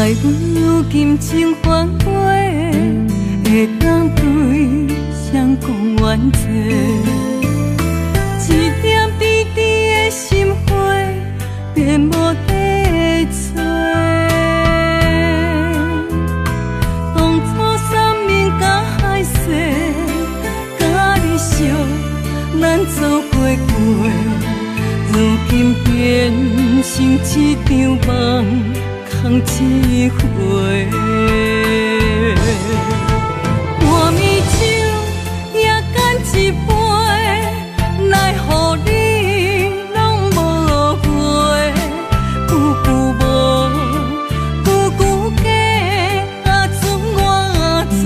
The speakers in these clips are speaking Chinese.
爱阮有金情反悔，会当对谁讲冤错？一点滴滴的心花，变无地找。当初三面甲海誓，甲你惜，咱做过过，如今变成一场梦。空一回，半暝酒也干一杯，奈何你拢无回？久久无，久久假，剩我做。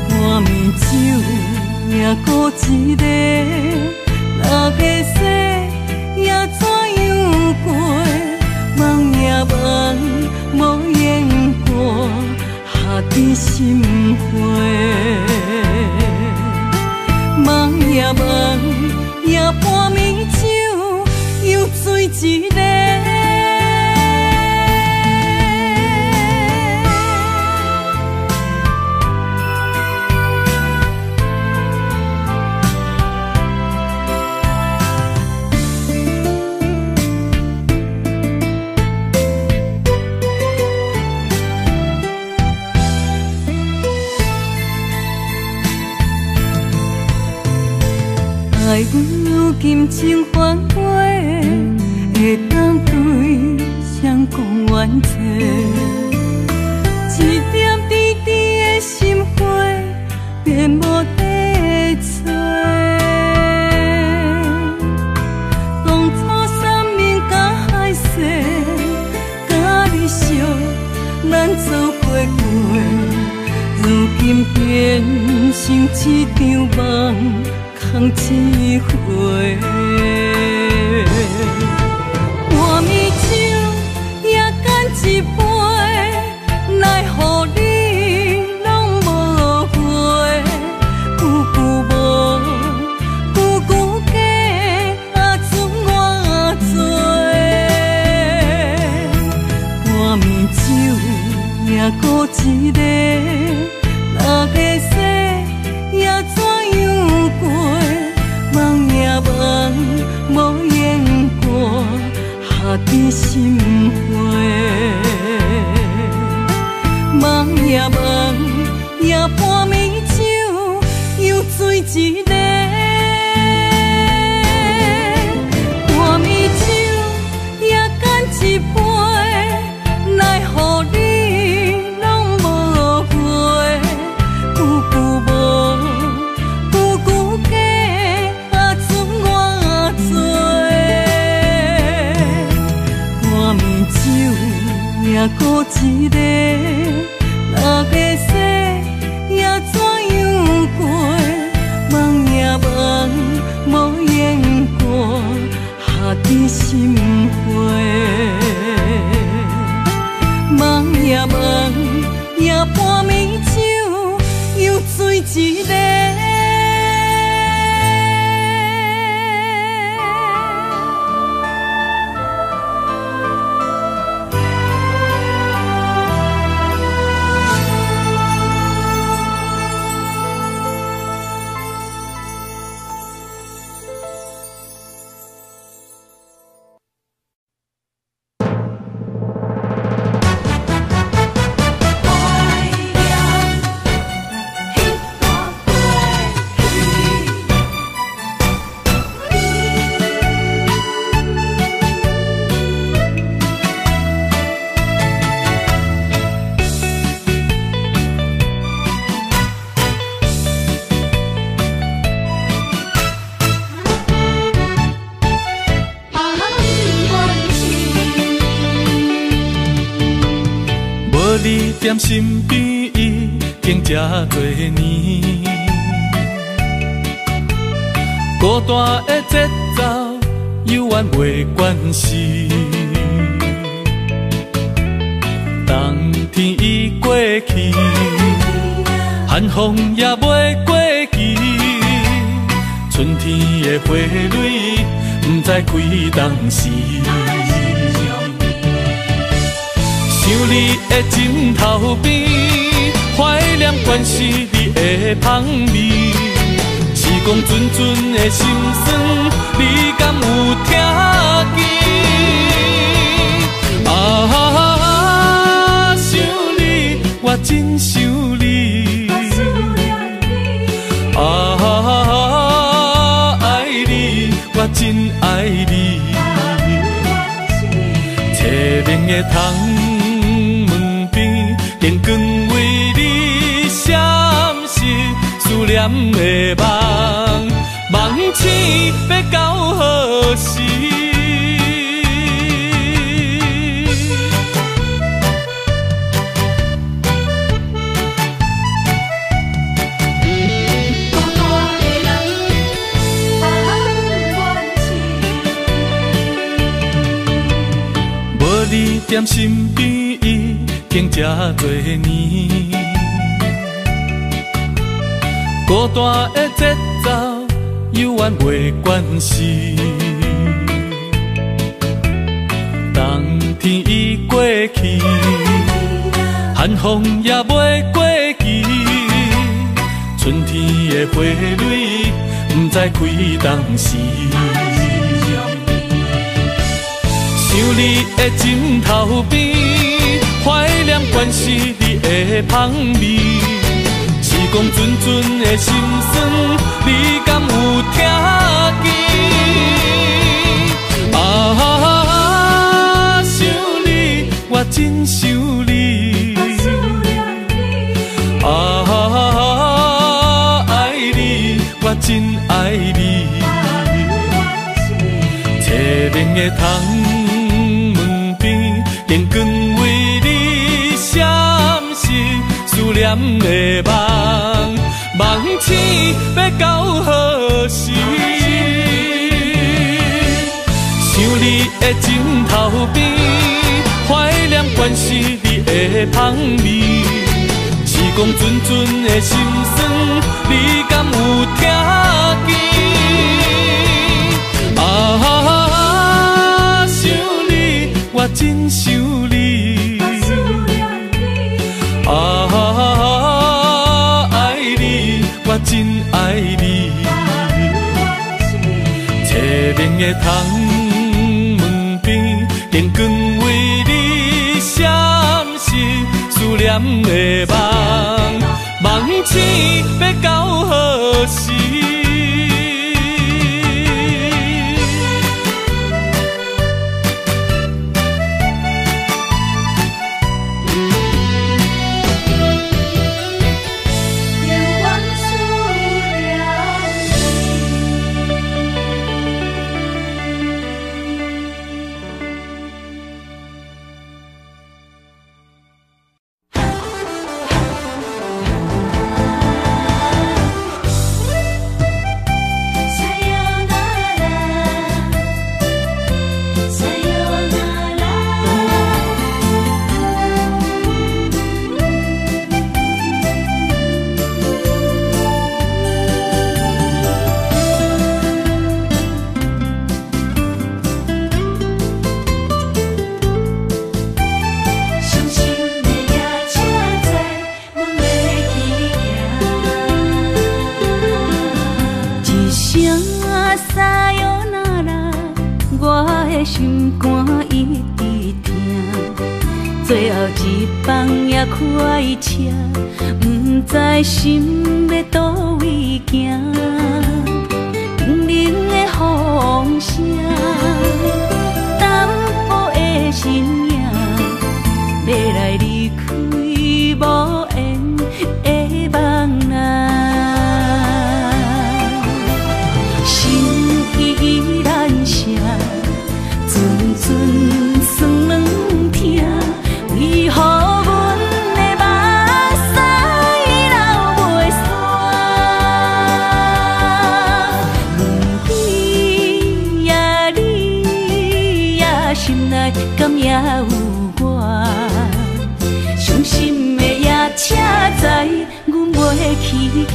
半暝酒也孤一个，六个世也怎样过？梦也梦，无言过，下伫心花。梦也梦，也半暝酒，又醉一个。爱阮有金情反悔，会当对谁讲冤错？一点滴滴的心花，变无地找。当初三面甲海誓，甲你惜，咱做过过，如今变成一场梦。空一回，半暝酒也干一杯，奈何你拢无回？久久无，久久假，剩我做。半暝酒也孤一个，六个世也怎样过？梦也梦，无言过，下伫心花。梦也梦，也半暝酒，又醉一个。半暝酒也干一杯，奈何你拢无回？久久无。也孤一个，六个世也怎样过？梦也梦，无言过，下伫心花。梦也梦，也半暝酒，又醉一个。踮身边已经这多年，孤单的节奏犹原袂惯势。冬天已过去，寒风也袂过期，春天的花蕊不知开当时。想你的枕头边，怀念惯是你的香味。时光阵阵的心酸，你敢有听见？啊，想你，我真想你。啊，爱你，我真爱你。凄凉的窗。电光为你闪烁，思念的梦，梦醒要到何时？无你踮身边已经这多年，孤单的节奏犹原袂惯势。冬天已过去，寒风也袂过期，春天的花蕊不知开当时。想你的枕头边，怀念惯是你的香味。时光阵阵的心酸，你敢有听见？啊，想你，我真想你。啊，爱你，我真爱你。凄凉的窗。电光为你闪烁，思念的梦，梦醒要到何时？想你的枕头边，怀念惯是你的香味。时光阵阵的心酸，你敢有听见？啊，想你，我真想你。啊，爱你，我真爱你。凄凉的窗门边，电光为你闪烁，思念的梦，梦醒要到何时？心肝一直疼，最后一放也开车，不知心要倒位行。冷冷的风声，淡薄的身影，要来离开无缘的梦啊，心依然舍。阵阵酸软疼，为何阮的敢也有我？伤心的夜车载，阮袂去行。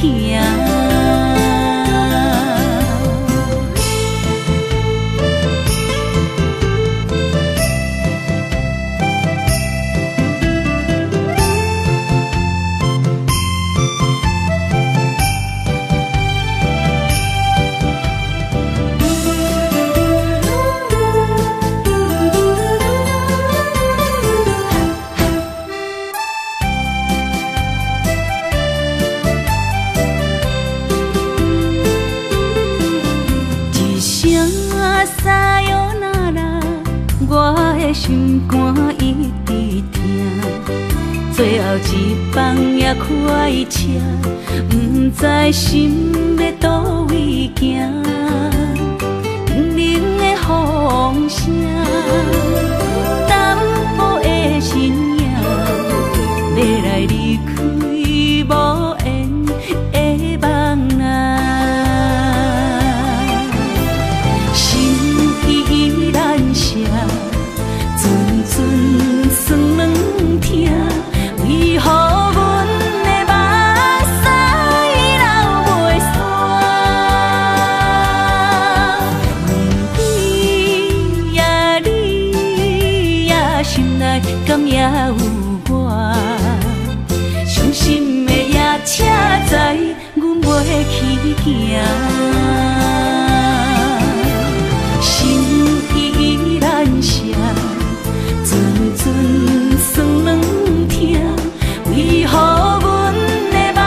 心肝一直疼，最后一放也开车，不知心要倒位行。冷冷的风声，淡薄的身影，要来离开无缘的梦啊，心依然舍。算软疼，为何阮的目屎流袂煞？问你呀，你呀，心内敢也有我？伤心的夜车载，阮袂去行。心依然舍。算软疼，为何阮的目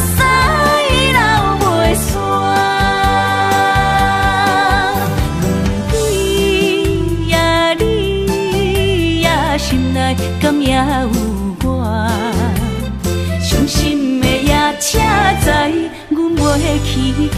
屎流袂煞？问你呀，你呀，心内敢也有我？伤心的夜车载，阮袂去行。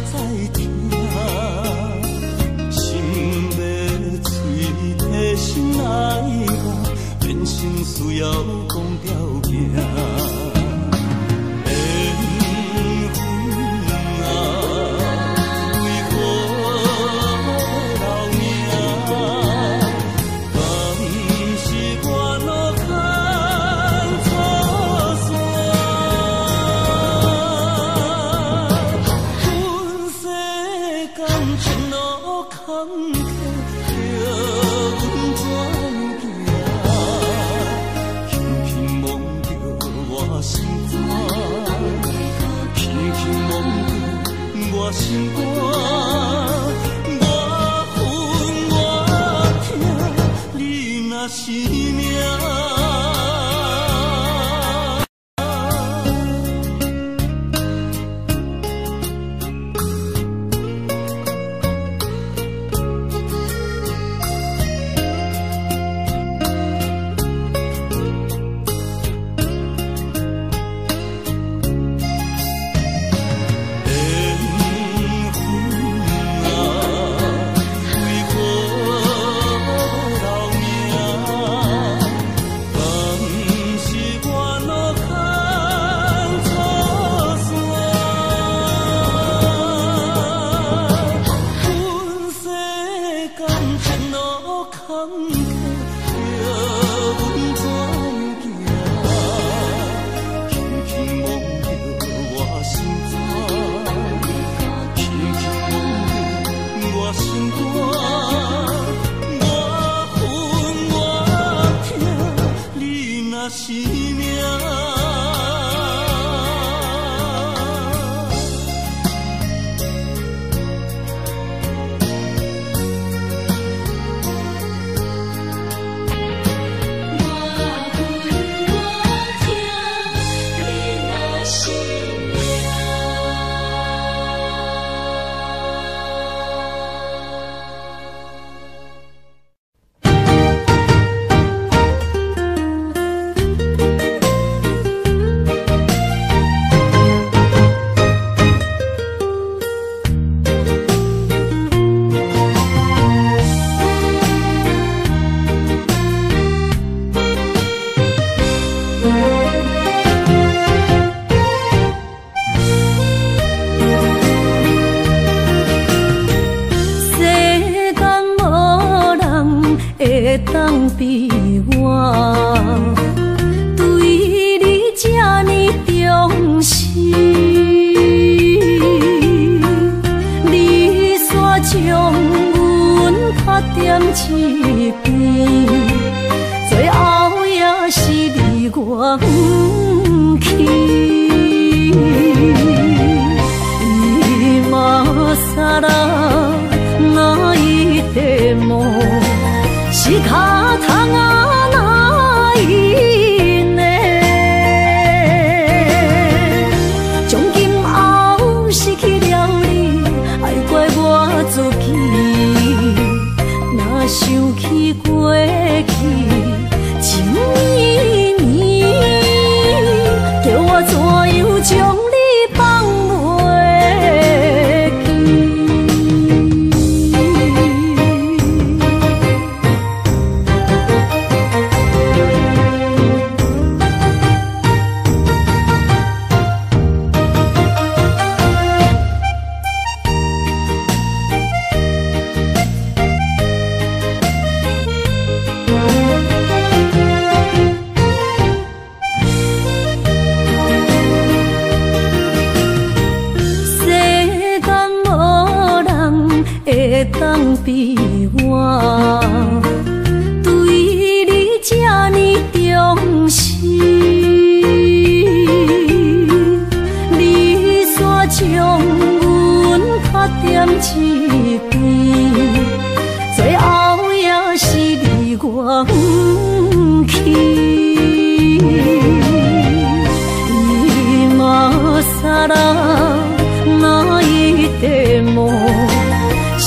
才知听，心要碎，提心来我，变成需要讲条命。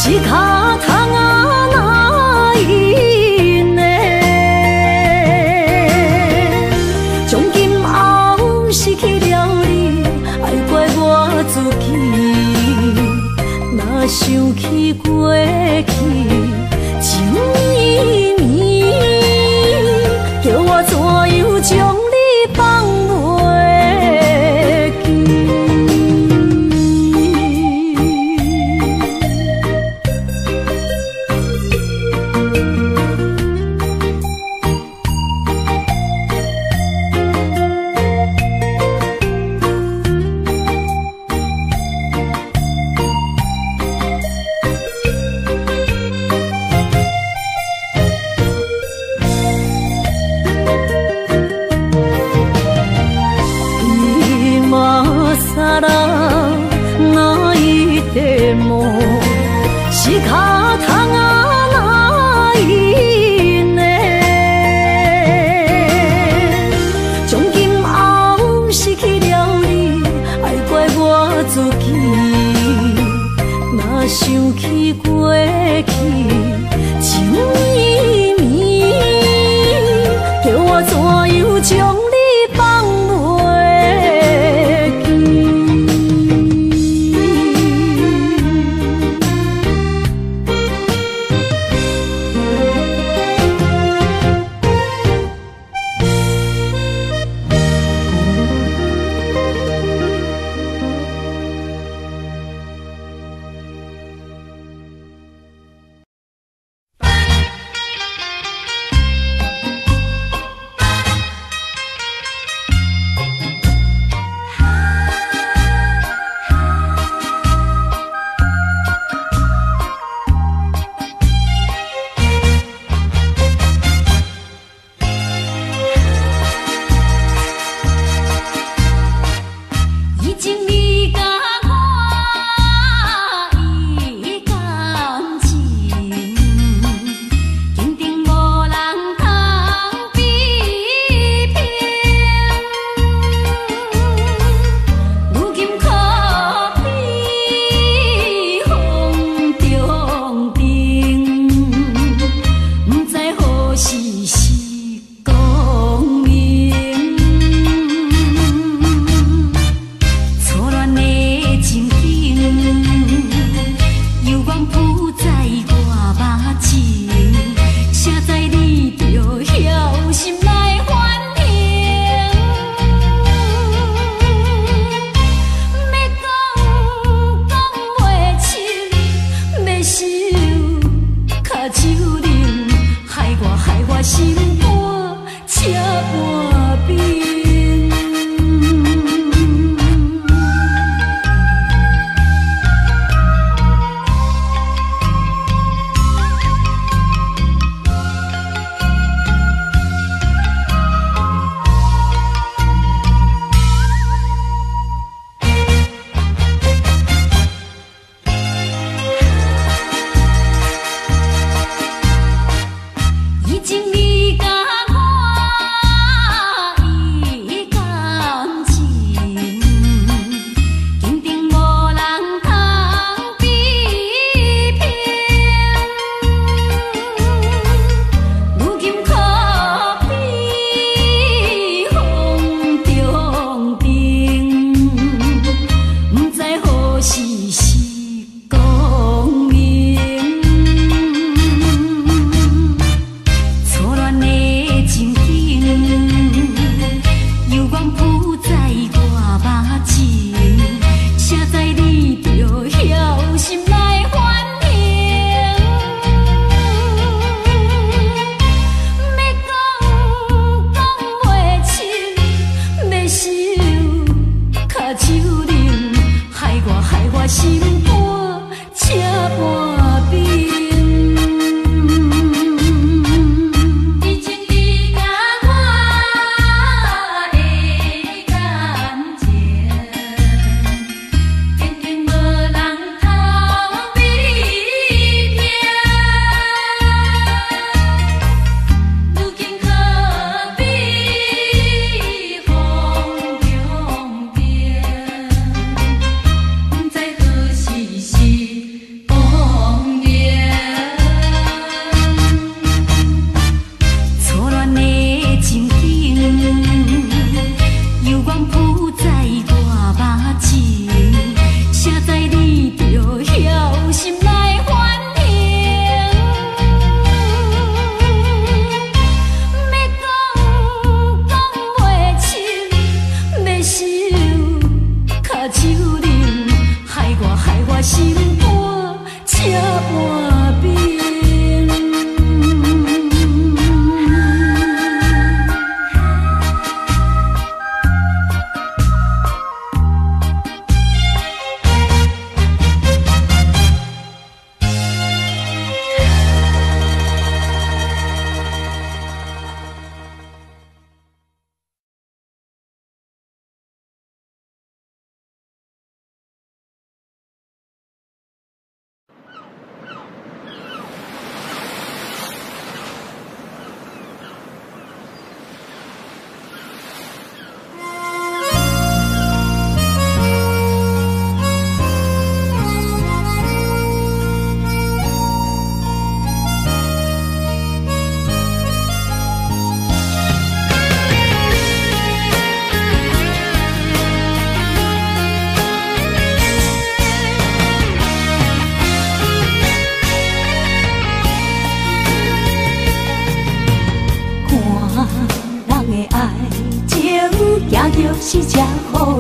しかたがな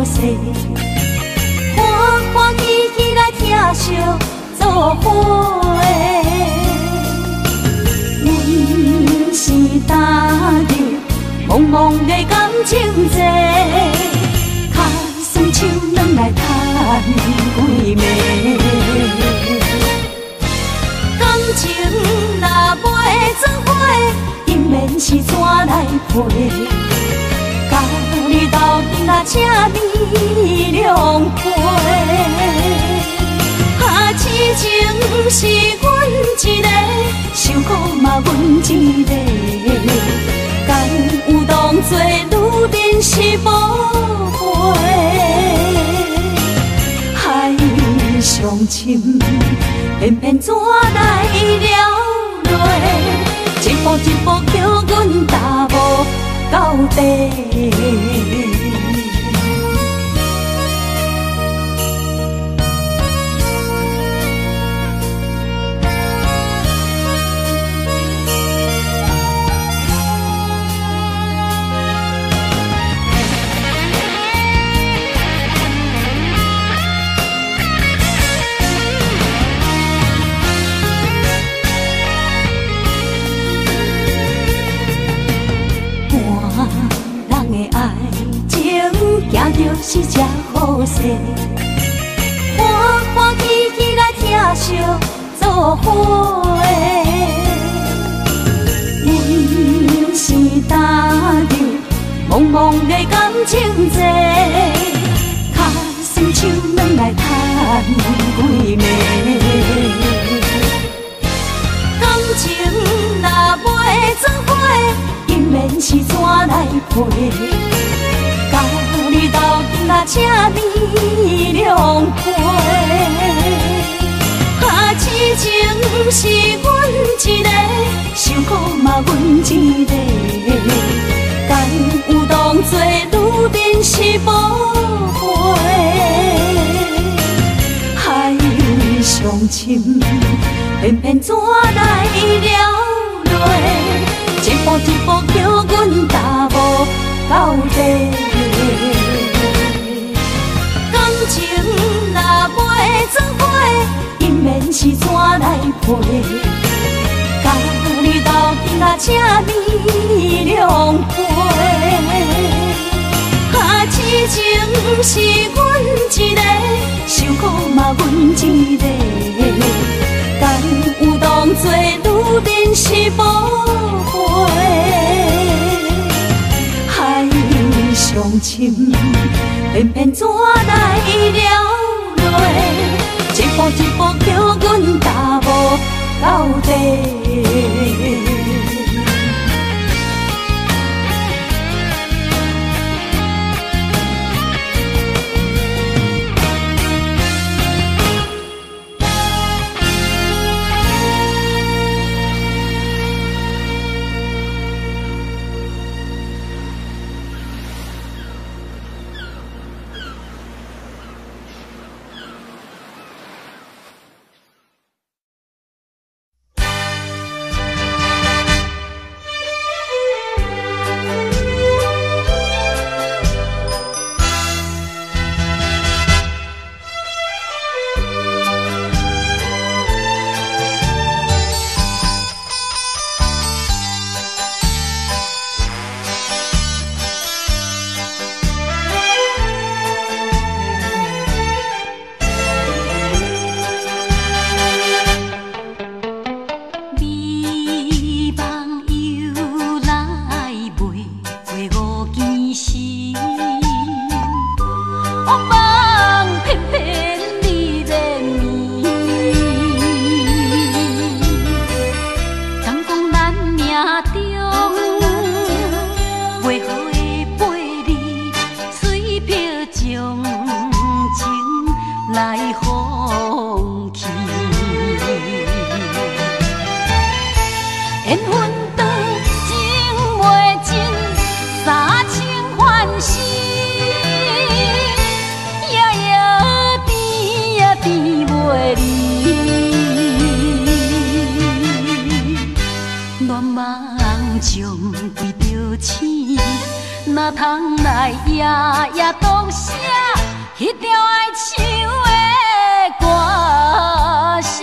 势，欢欢喜喜来疼惜做伙。阮是踏入茫茫的感情债，脚酸手软来赚几暝。感情若袂做伙，因免是怎来陪？甲你斗阵啊，请你谅解。啊，痴情是阮一个，受苦嘛阮一个，敢有当作女人是无悔？海上深，偏偏怎来了落？一步一步叫阮踏无到底。行就是这好势，欢欢喜喜来疼惜做伙。阮是踏入茫茫的感情债，脚酸手软来赚几暝。感情若袂做伙，因免是怎来陪？甲你斗阵啊，请你谅解。啊，痴情是阮一个，受苦嘛阮一个，敢有当作女人是无悔？海上深，偏偏怎来了落？一步一步叫阮踏无到底。感情若袂做伙，因免是怎来陪？甲你斗阵啊，请你谅解。啊，痴情是阮一个，受苦嘛阮一个，敢有当作女人是无悔？海上深，偏偏怎来了落？一步一步叫阮踏无到底。哪通来夜夜读写迄条爱唱的歌词？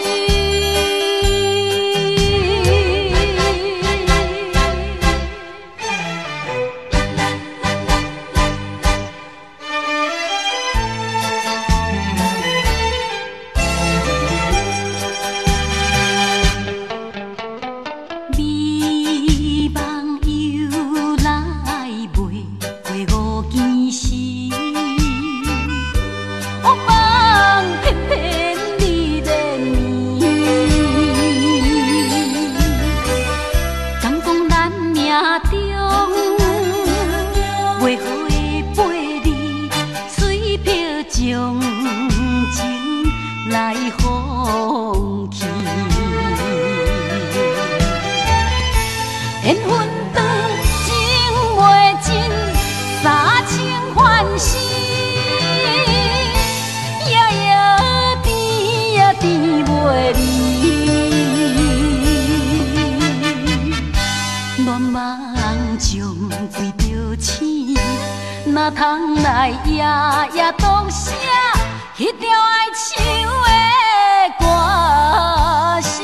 哪通来夜夜读写迄条爱唱的歌词？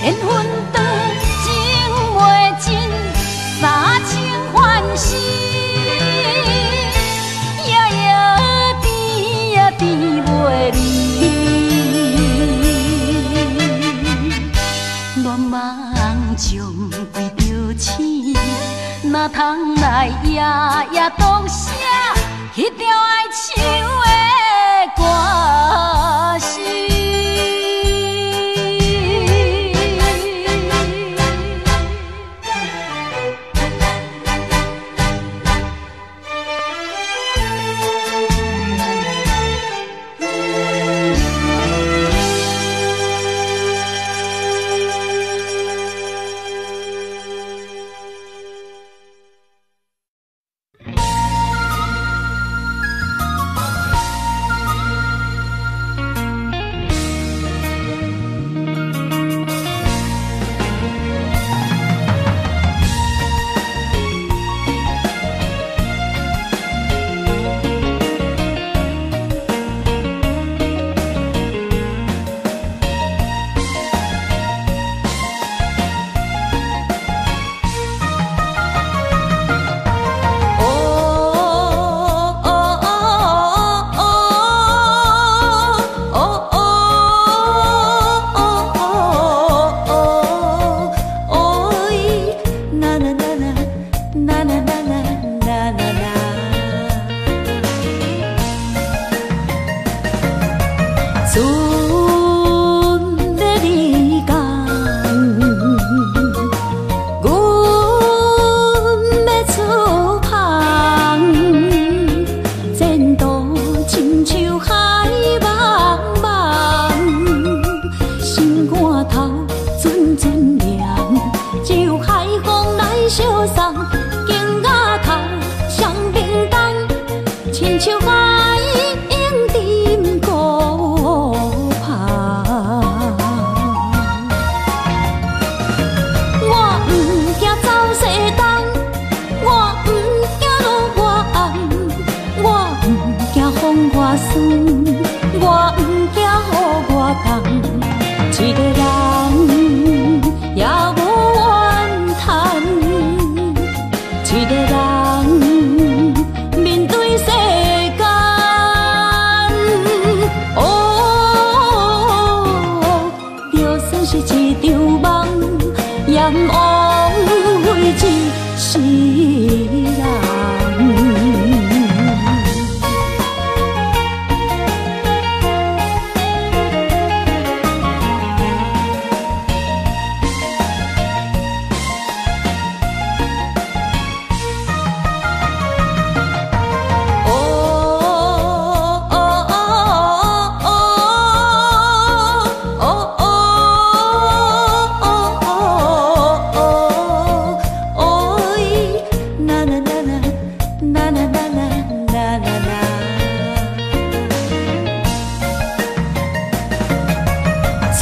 缘分长，情袂尽。三情欢喜，夜夜甜呀甜袂离。乱梦将规条星，哪通来夜夜读写迄条爱唱的歌词？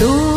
厝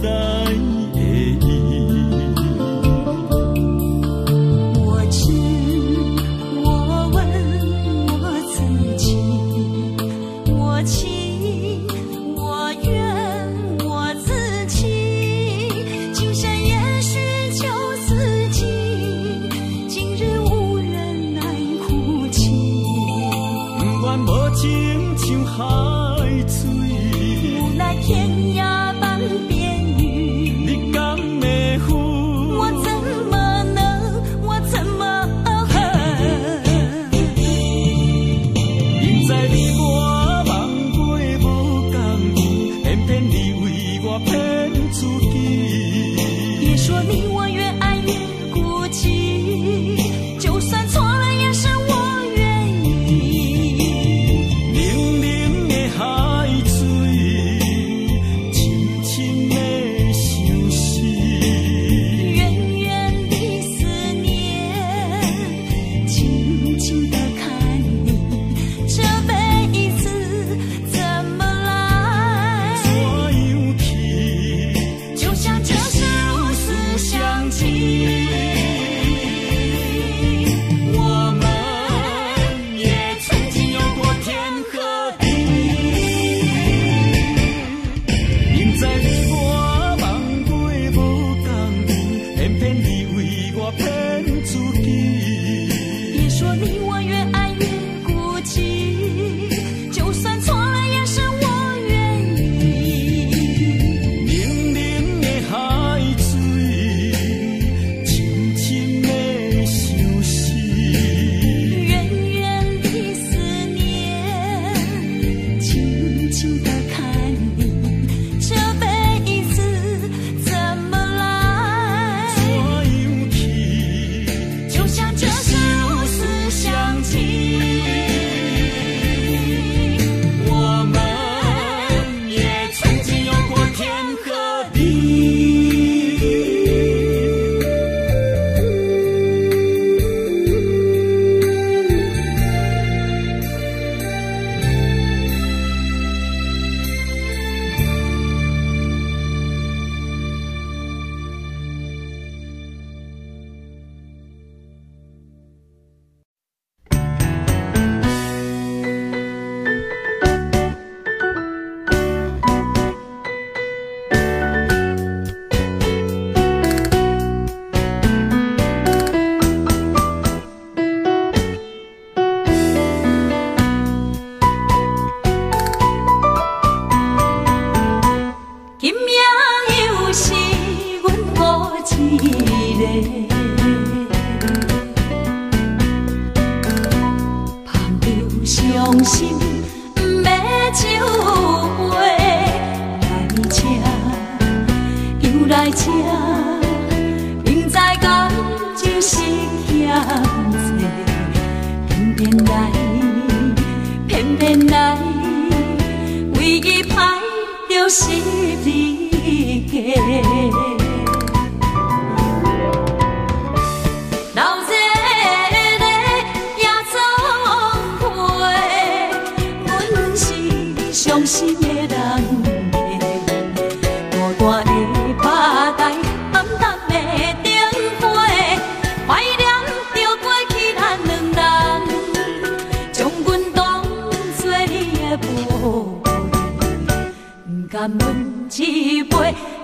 内的伊。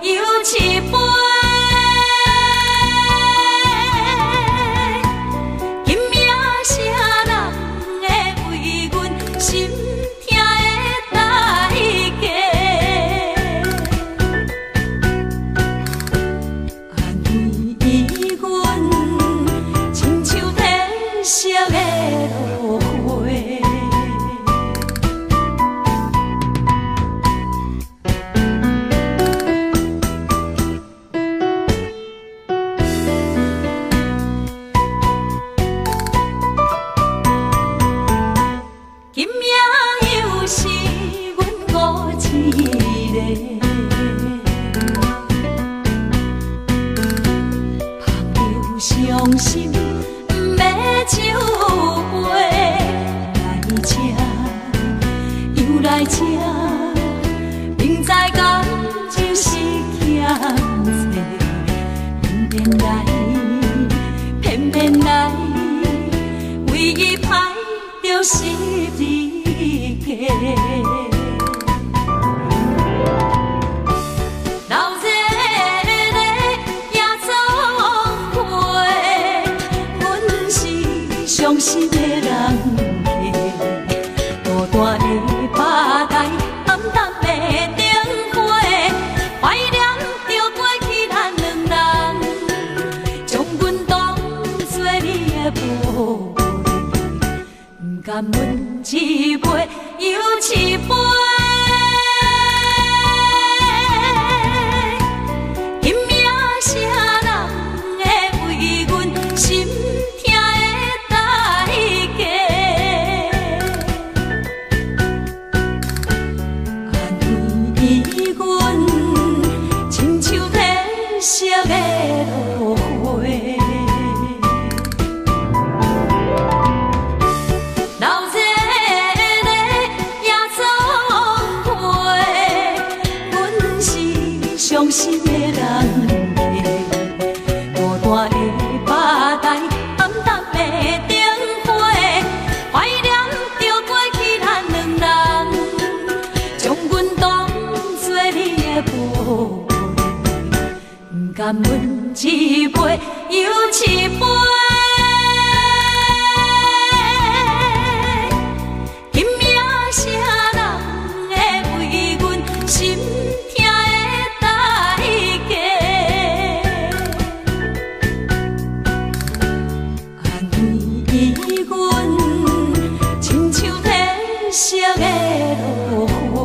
又一杯。今夜啥人会为阮心痛的代价？安慰阮，亲像天色的落花。今夜又是阮孤一个，朋友伤心不要酒杯，来吃又来吃，明知感情是欠债，偏偏来，唯一歹就是你家。老热的夜总会，阮是伤心的人客。孤单的吧台，暗淡的灯花，怀念着过去咱两人，将阮当作你的宝贝。不甘阮一杯又一杯。今夜啥人会为阮心痛的代价？安慰阮，亲像天色的落花。老热的夜总会，阮是伤心的人客。孤单的吧台，暗淡的灯花，怀念着过去咱两人，将阮当作你的宝贝。不甘阮一杯又一杯。今夜啥人会为阮心痛的代价？安慰阮，亲像天色的落花。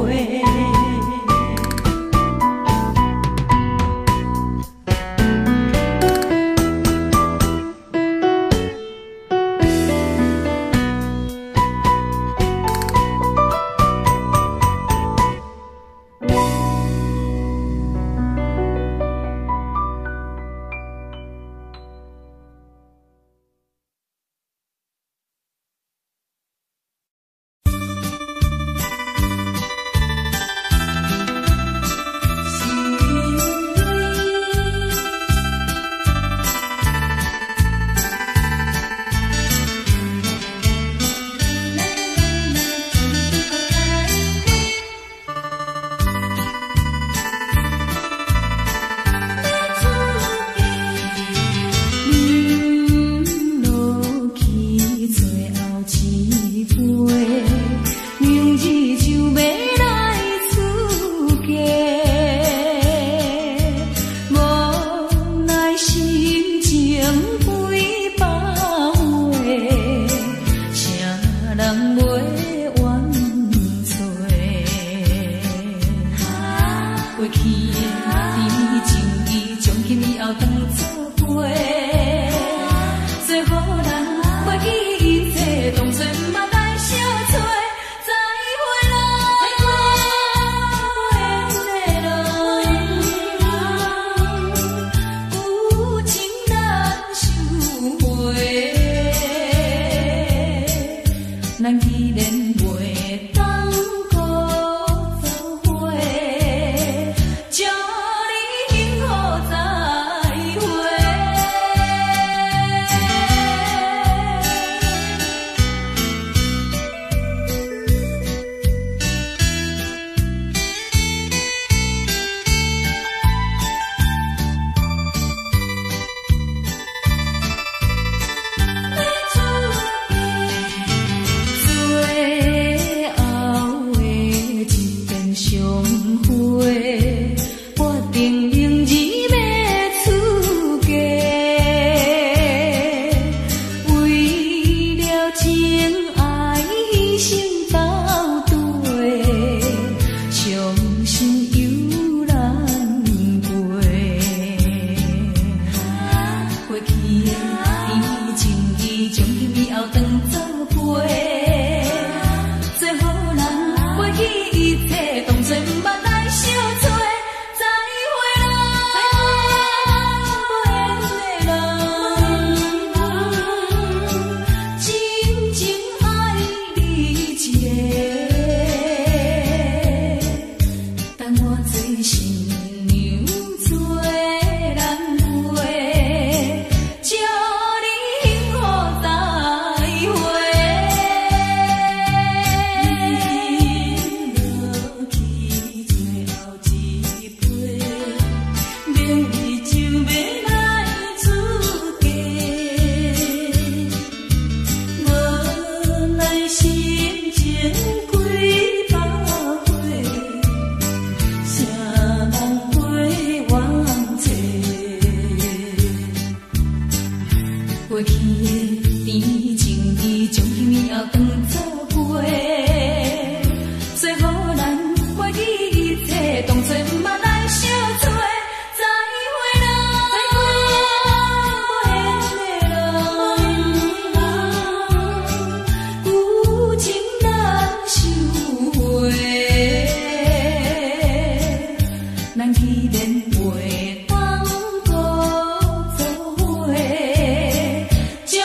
就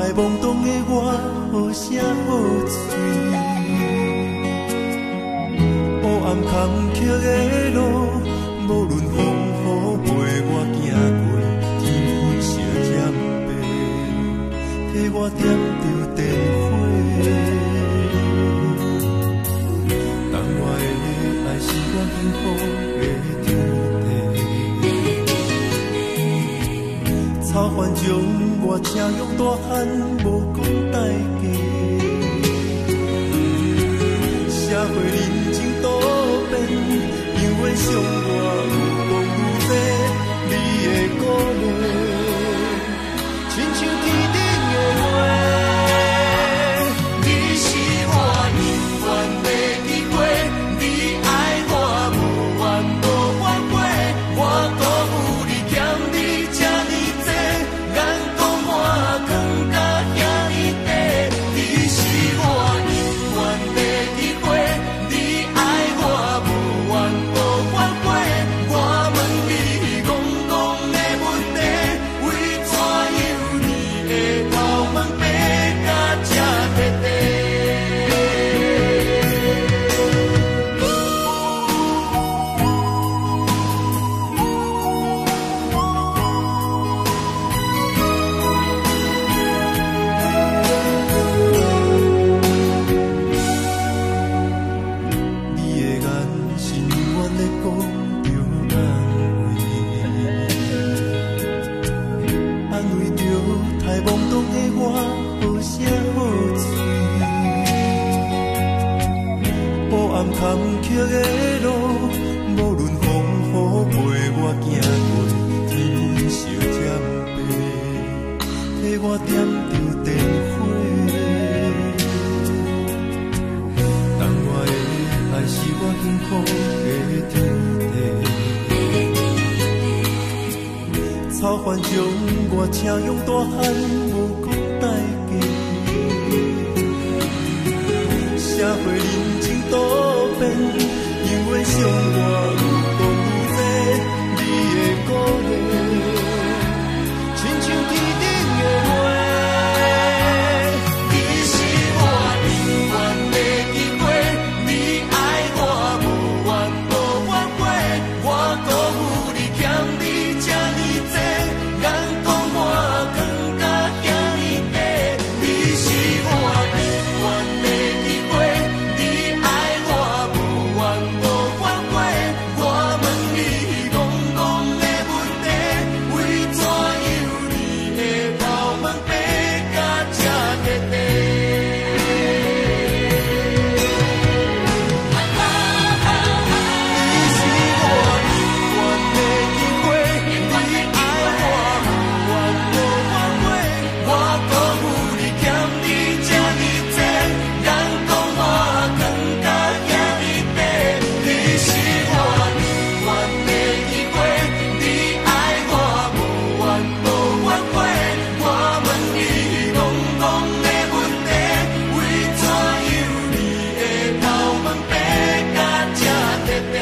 太懵懂的我，好声好嘴。黑暗坎坷的路，无论风雨陪我行过，天昏烧渐白，替我点着灯火。当我的爱是我幸福的天地，草原将我请用大汉，无讲代价。社会人情多变，因为伤我有讲有多，你的鼓励，亲像天顶的花。你是我永远的机会，你爱我无怨无反悔，我辜负你欠你这呢多，眼光满光甲遐呢短。你是我永远的机会，你爱我无怨无反悔，我问你戆戆的问题，为怎样你会头毛白甲这彻底？你的眼是永远在讲着安慰着太懵懂的我，好声好嘴。黑暗坎坷的路，无论风雨陪我行过，天昏烧渐白，替我点着灯火。当我的爱是我幸福的天地，草原将我请用大汉，无讲代价。社会人情多变，因为伤我有讲有多，你的鼓励，亲像天顶的花。你是我永远的机会，你爱我无怨无反悔，我辜负你欠你这呢多，眼光满光甲遐呢短。你是我永远的机会，你爱我无怨无反悔，我问你戆戆的问题，为怎样你会头毛白甲这彻底？你是我永远的机会，你爱我无怨无反悔，我辜负你欠你这呢多，眼光满光甲遐呢短。你是我永远的机会，你爱我无怨无反悔，我问你戆戆的问题，为怎样你会头毛白甲这彻底？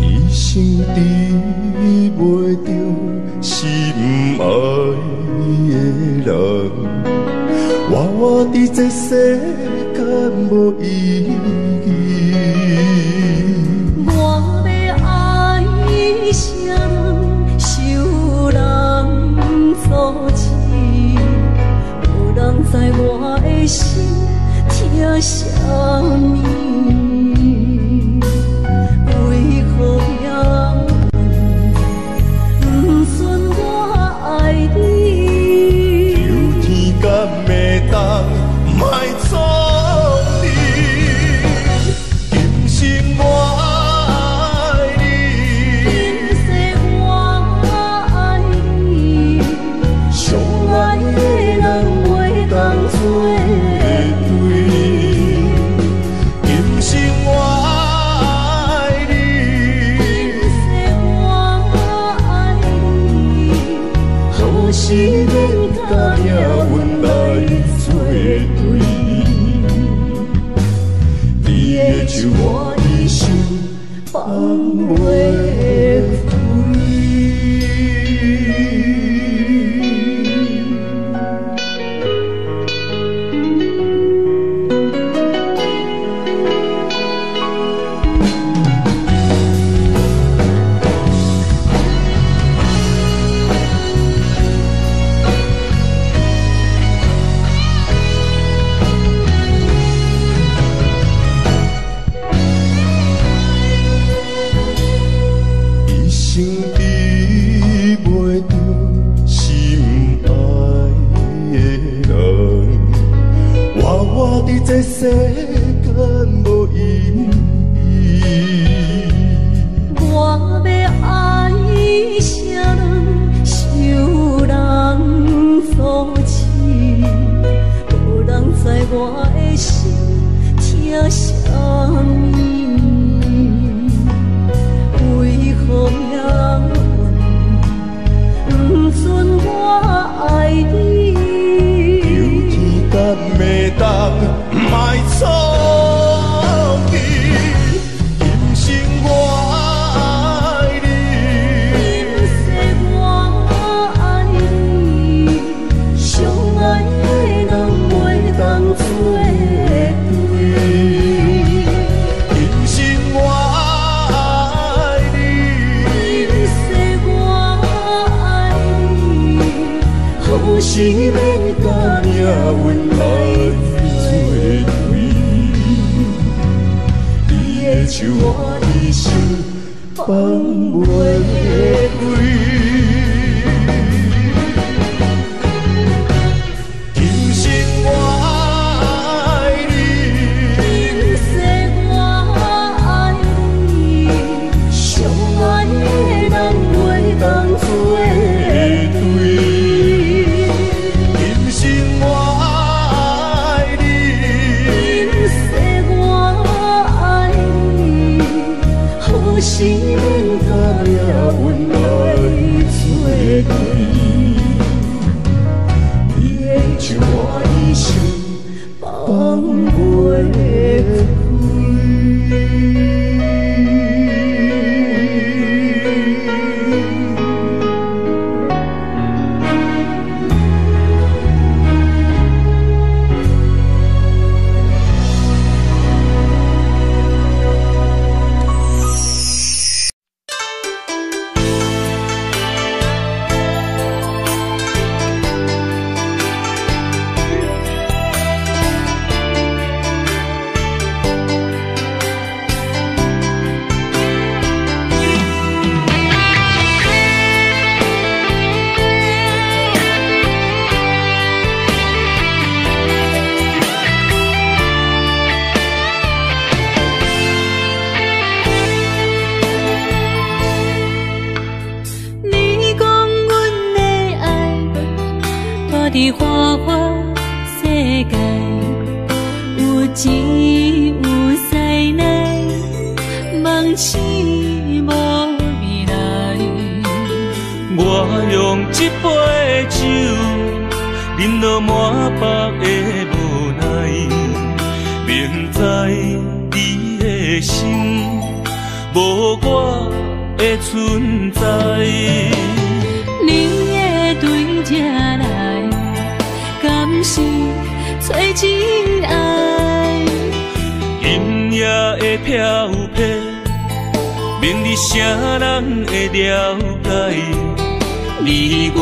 一生治袂着心爱的人，我伫这世间无意义。我要爱谁人，受人阻止，无人知我的心疼啥物。为何也不准我爱你？有天敢会是免甲命运来作对。你的手我的心放袂开。这世间无意义，我要爱谁人受人所欺，无人知我的心疼啥物，为何命运不准我爱你？有天干袂当。卖错去，今生我爱你，今世我爱你，相爱的人袂当作对。今生我爱你，今世我爱你，好是免甲命运来。就我的心放袂开，今生我爱你，今世我爱你，相爱的人袂当作对。今生我爱你，今世我爱你。是免甲命运来作对，你的手我的心放袂开。伫花花世界，有钱有势来，梦醒无未来。我用一杯酒，饮落满腹的无奈，明知你的心无我的存在。你的对这来，敢是找真爱？今夜的飘泊，明日啥人会了解？你我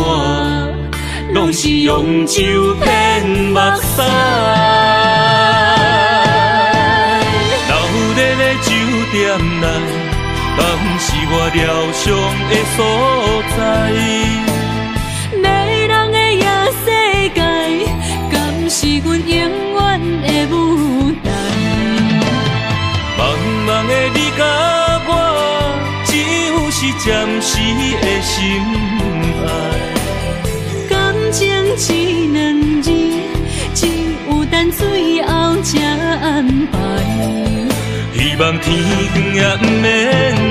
拢是用酒骗目屎，流热的酒店内，敢是我疗伤的所在？迷人的夜世界，敢是阮永远的舞台？茫茫的你甲我，只有是暂时的心爱。感情只两字，只有等最后才安排。希望天光也不免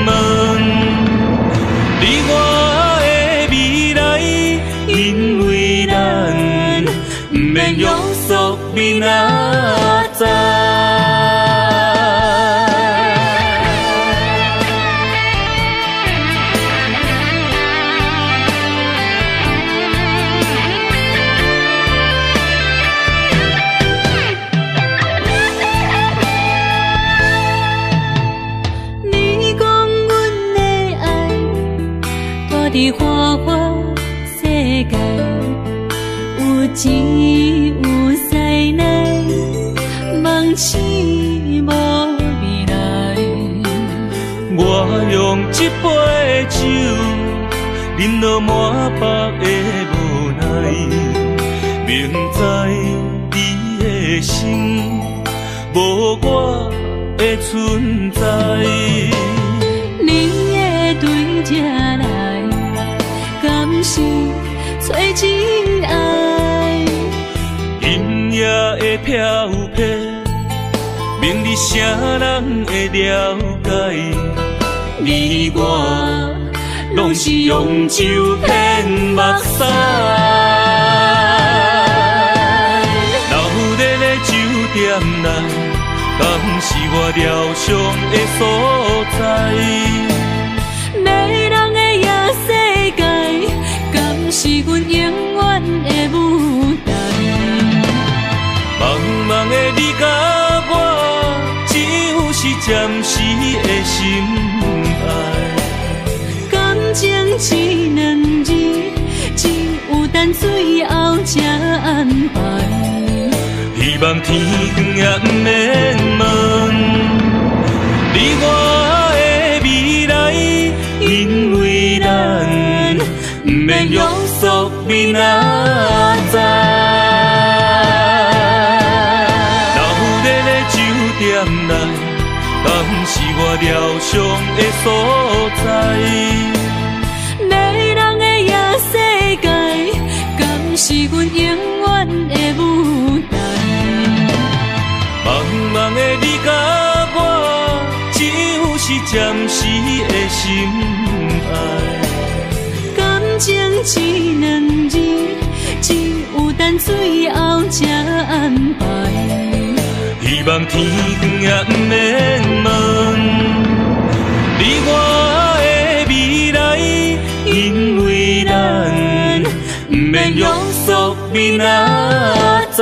问，你我的未来，因为明仔载。伫花花世界，有钱有势来，梦醒无未来。我用一杯酒，饮落满腹的无奈，明知你的心无我的存在。你的对这来，敢是找真爱？音乐的飘飘，明日谁人会了解？你我拢是用酒骗目屎，留在咧酒店内，敢是我疗伤的所在？迷人的夜世界，敢是阮永远的舞台？茫茫的你甲我，只有是暂时的心爱。感情只两字，只有等最后才安排。希望天光也不免问你我的未来，因为咱不免约束明仔载。留在咧酒店内，敢是我疗伤的所在？迷人的夜世界，敢是阮永远的舞台？茫茫的你甲我，只有是暂时的心爱。感情只两字，只有等最后才安排。希望天光也不免问你我的未来，因为咱不免约束明仔载。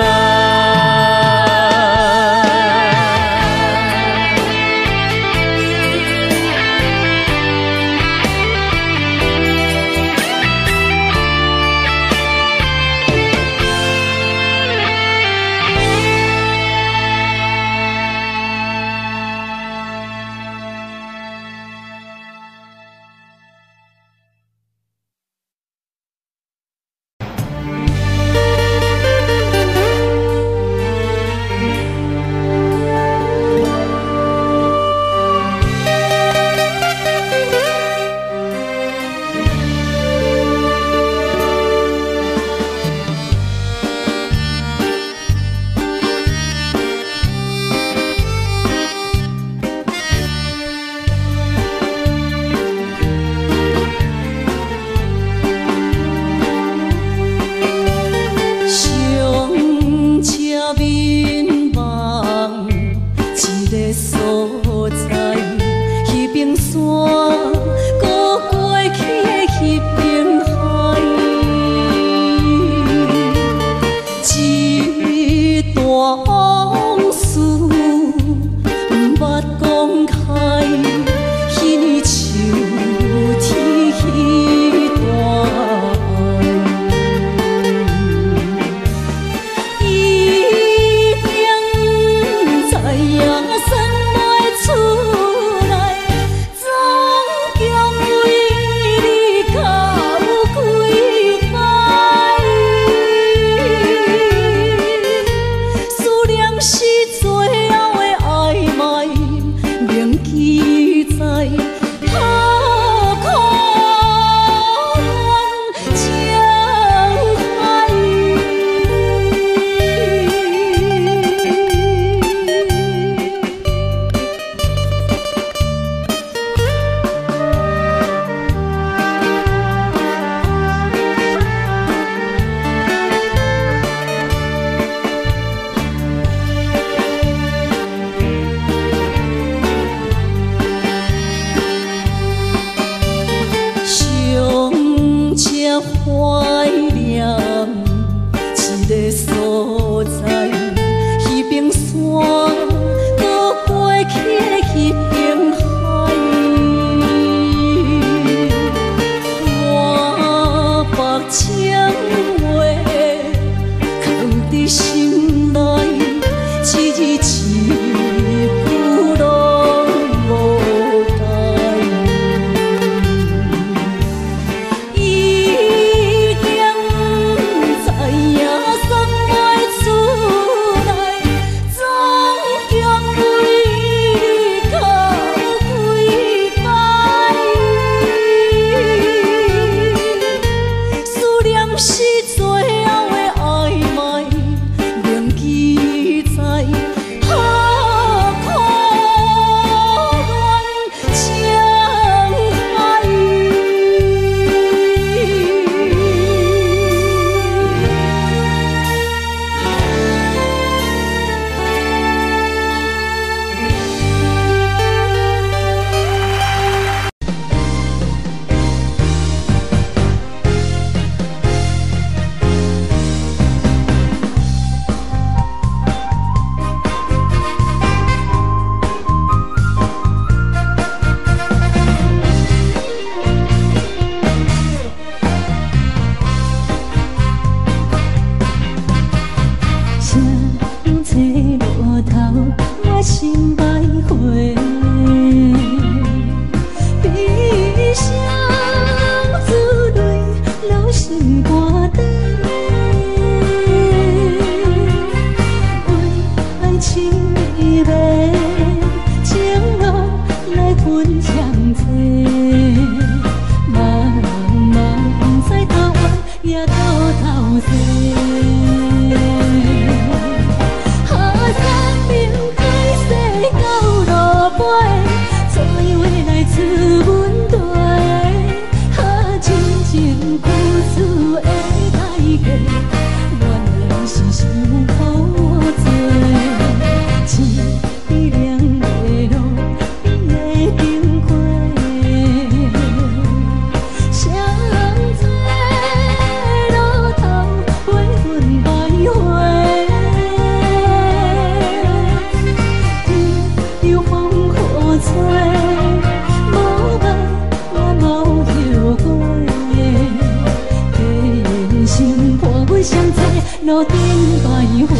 路顶徘徊。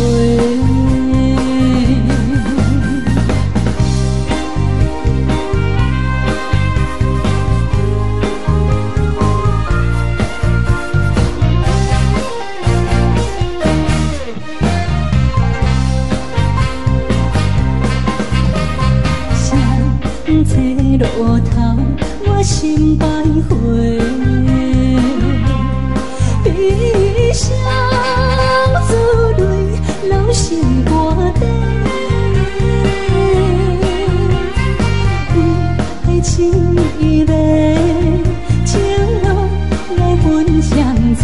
路头，我心徘徊，悲伤珠泪流成歌底，爱情伊个情路来分相济，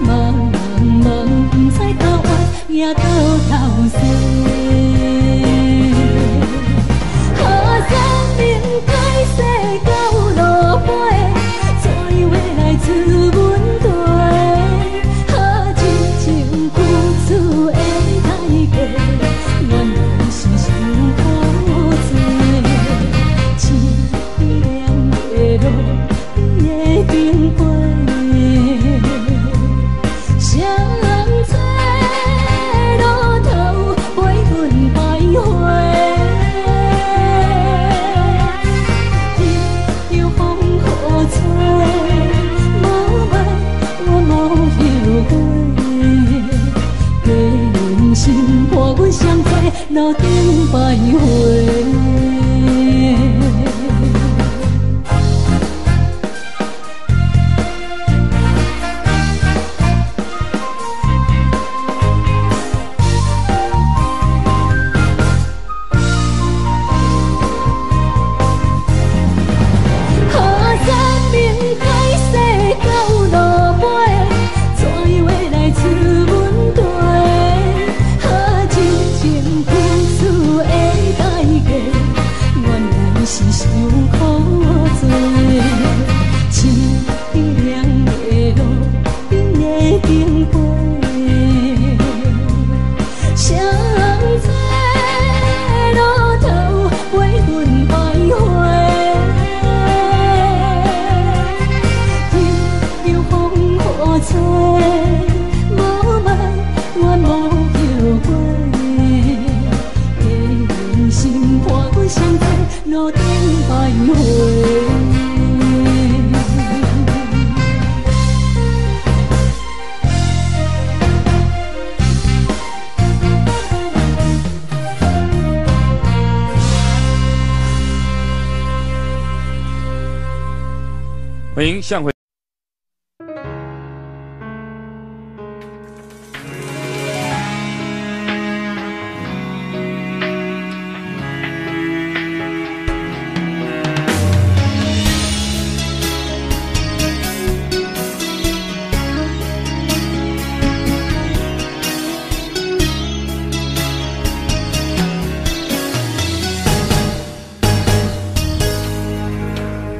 茫茫不知头歪也到头西。路顶徘徊。欢迎向回。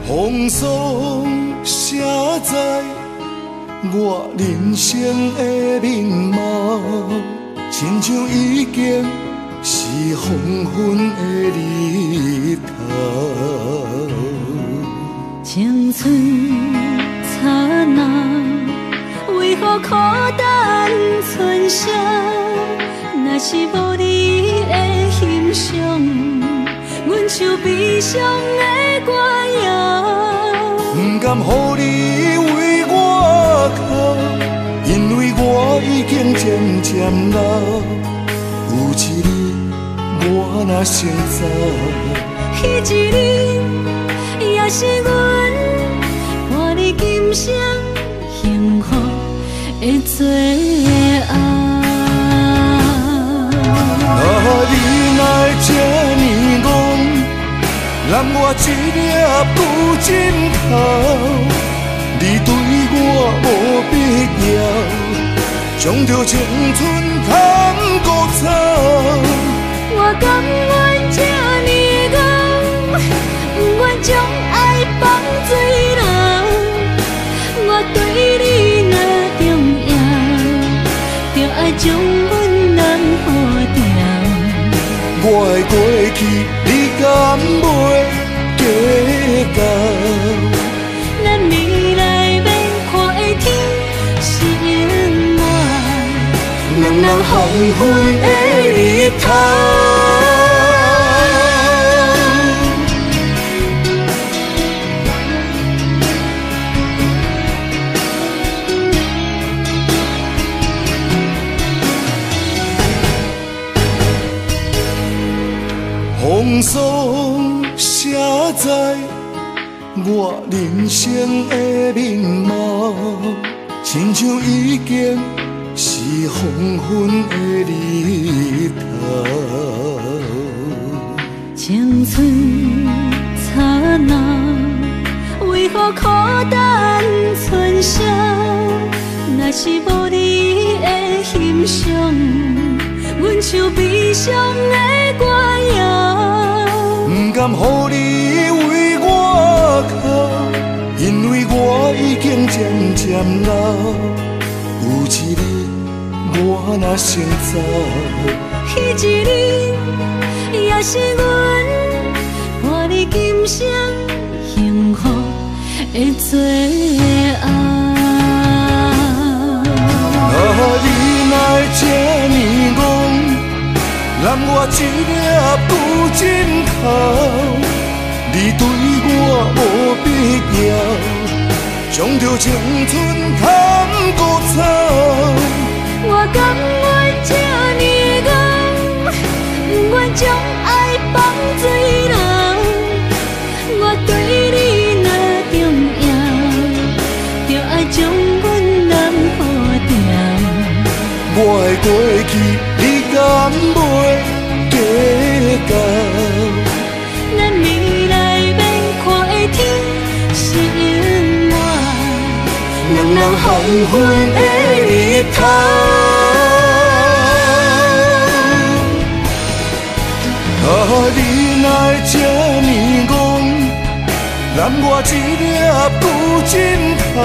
风霜写在我人生的面貌，亲像已经是黄昏的日头。青春刹那，为何孤单存剩？若是无你的欣赏，阮像悲伤的歌谣。不甘予你为我哭，因为我已经渐渐老。有一日我若先走，彼一日也是阮伴你今生幸福的最后。你若会这呢戆，揽我一粒不枕头，你对我无必要，将着青春通孤草。我甘愿这呢戆，不愿将爱放水流。我对你若重要，就爱将阮人付掉。我的过去，你敢袂计较？咱未来要看的天是永远。黄昏的日头。风霜写在我人生的面貌，亲像已经是黄昏的日头。青春刹那，为何孤单春宵？若是无你的欣赏，阮像悲伤的歌谣。不甘予你为我哭，因为我已经渐渐老。有一日我若先走，彼一日也是阮伴你今生幸福的最后。你哪会这呢戆，揽我一粒旧枕头？你对我无必要，将着青春砍孤草。我甘愿这呢戆，不愿将爱放水流。我对你若重要，就爱将阮人付掉。我的过去，你敢袂计较？咱未来免看的天是永远，两人黄昏的日头。你哪会这呢戆，揽我一粒旧枕头？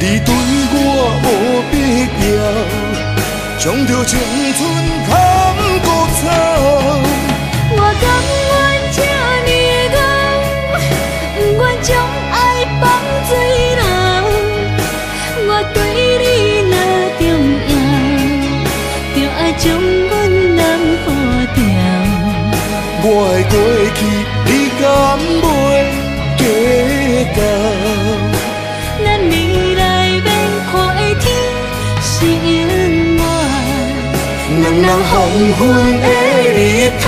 你对我无必要，将着青春砍孤草。我甘愿这呢戆，不愿将爱放水流。我对你若重要，就爱将阮人付掉。我的过去，你敢袂计较？咱未来免看的天是永远，两人黄昏的日头。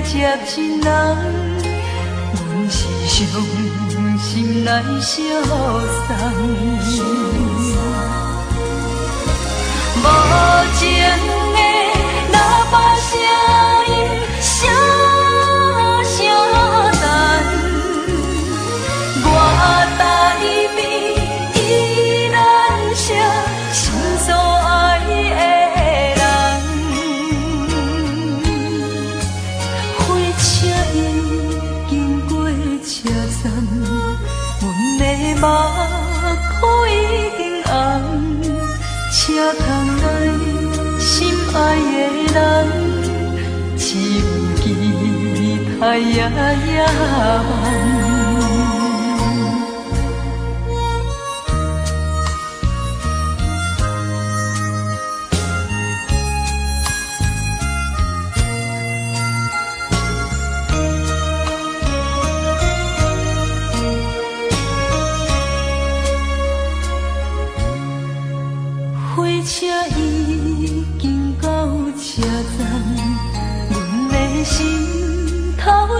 接亲人，阮是伤心来相送。无情的喇叭声音，声声等，我台边依然写心所爱的人。火车已经过车站，阮的目眶已经红。车窗内心爱的人，只有期待夜夜梦。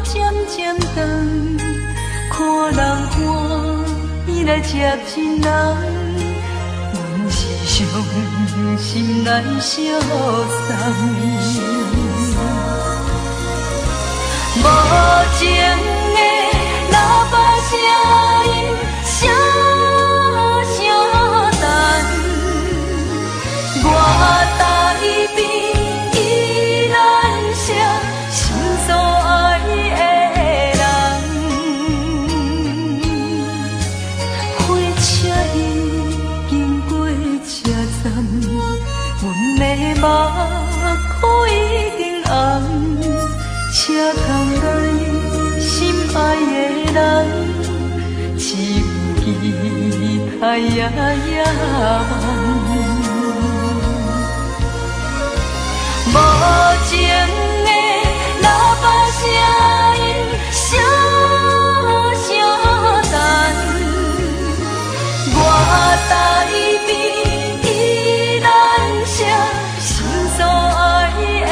渐渐长，看人欢，伊来接亲人，阮是伤心来相送。无情的喇叭声音，声声淡，我台边依然写心所爱的人，火车已经过车站，阮的目眶已经红。车窗内心爱的人，只有期待夜夜梦。无情的喇叭声音，声声淡，我台边依然写心所爱的。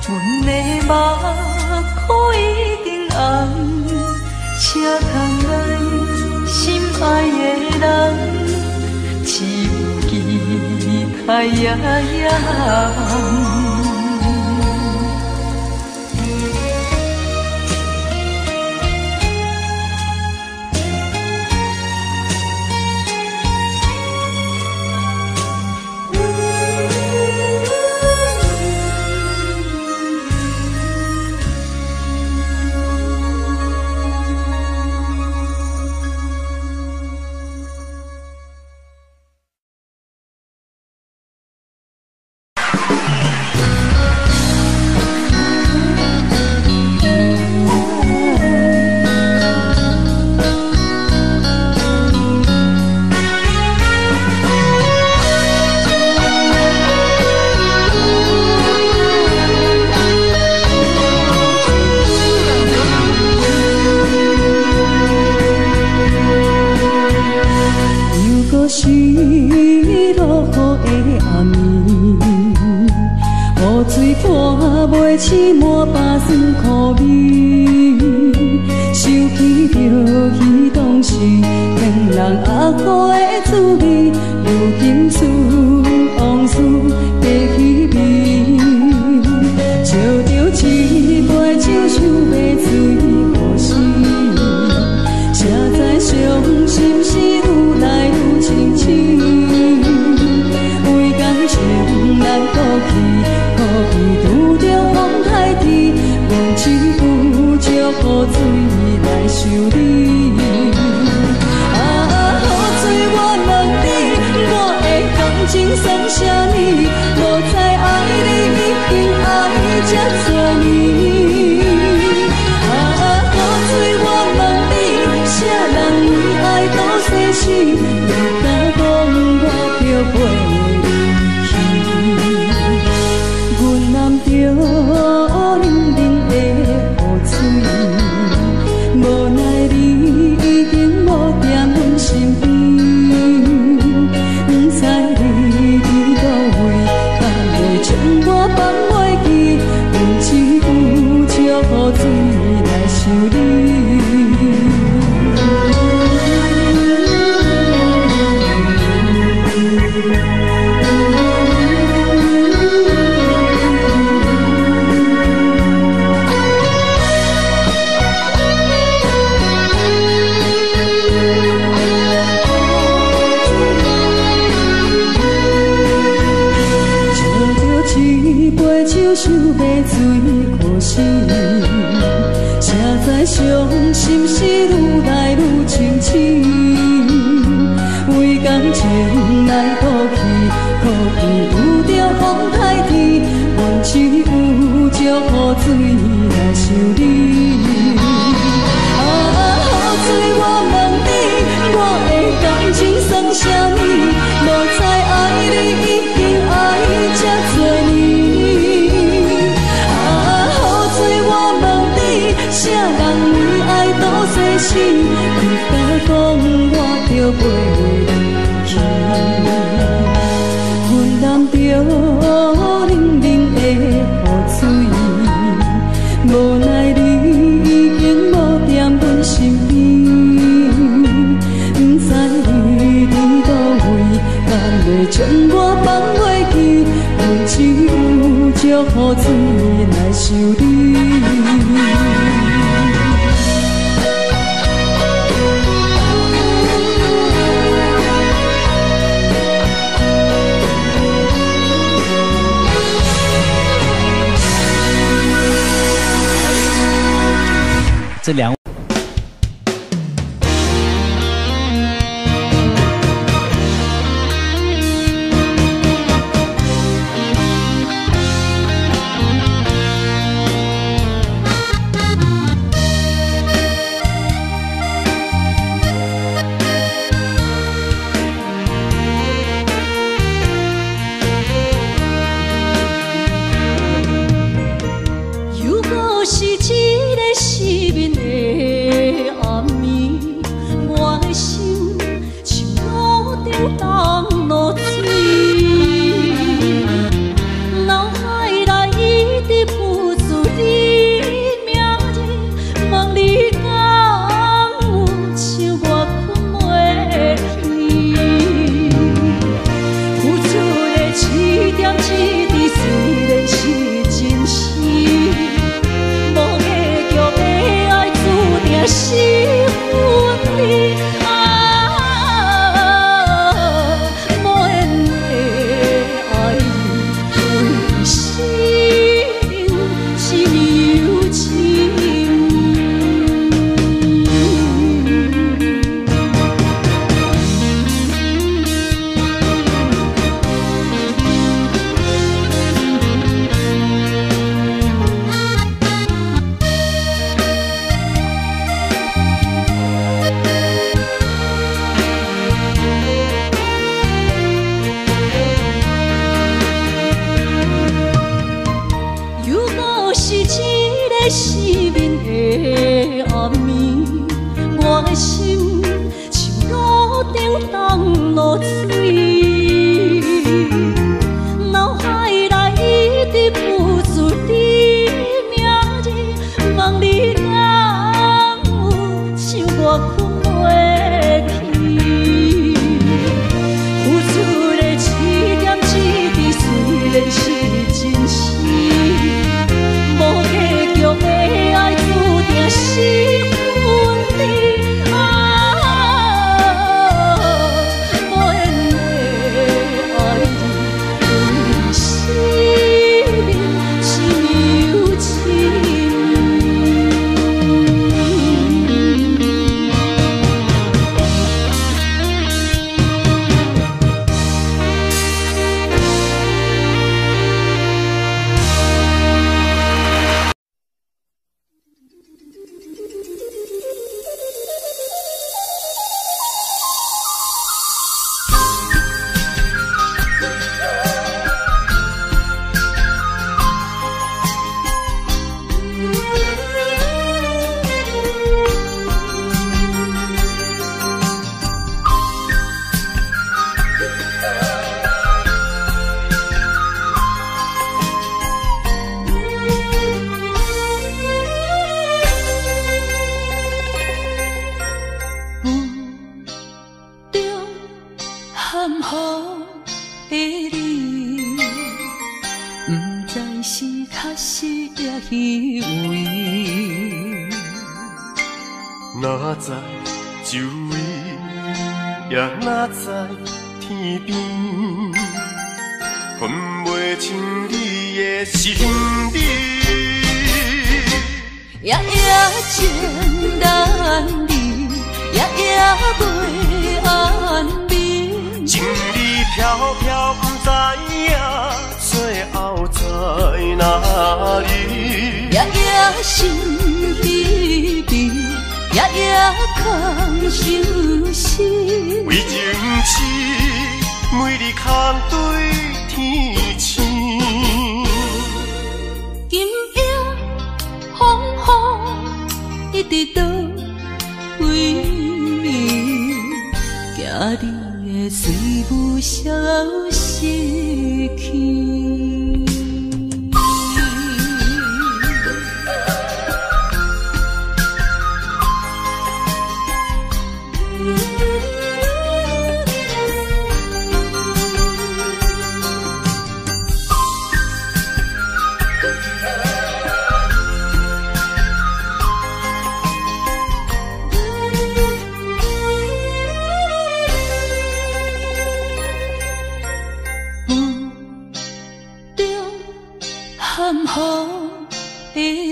阮的目眶已经红，车窗内心爱的人，只有期待夜夜梦。起满巴酸苦味，想起着彼当时骗人阿苦的滋味，如今思往事白稀微，烧着一杯酒想要醉呼吸，谁知伤心事愈来愈清醒，为感情难过去，可比拄着风台天，阮只有借雨水来修理。雨水我问你，我的感情算啥呢？无知爱你已经爱这多年。雨水我问你，啥人为爱都死死，你敢讲我着陪？着冷冷的雨水，无奈你已经无在阮身边，不知你伫倒位，敢会将我放袂记？阮只有借雨水来想你。想要醉可惜，谁知伤心事愈来愈清醒，为感情来赌气，可比拄着风台天，阮只有借雨水来想你。雨水我问你，我的感情算啥呢？无知爱你已经爱这多年。啥人为爱都死死，你敢讲我着陪你去？予水来修理。这两。哪知周围，也哪知天边，分袂清你的心理。夜夜情难离，夜夜袂安眠。情意飘飘，不知影最后在哪里。夜夜心悲悲。夜夜空相思，为情痴，每日空对天星。今夜风雨一直倒位，惊你的水母消失去。的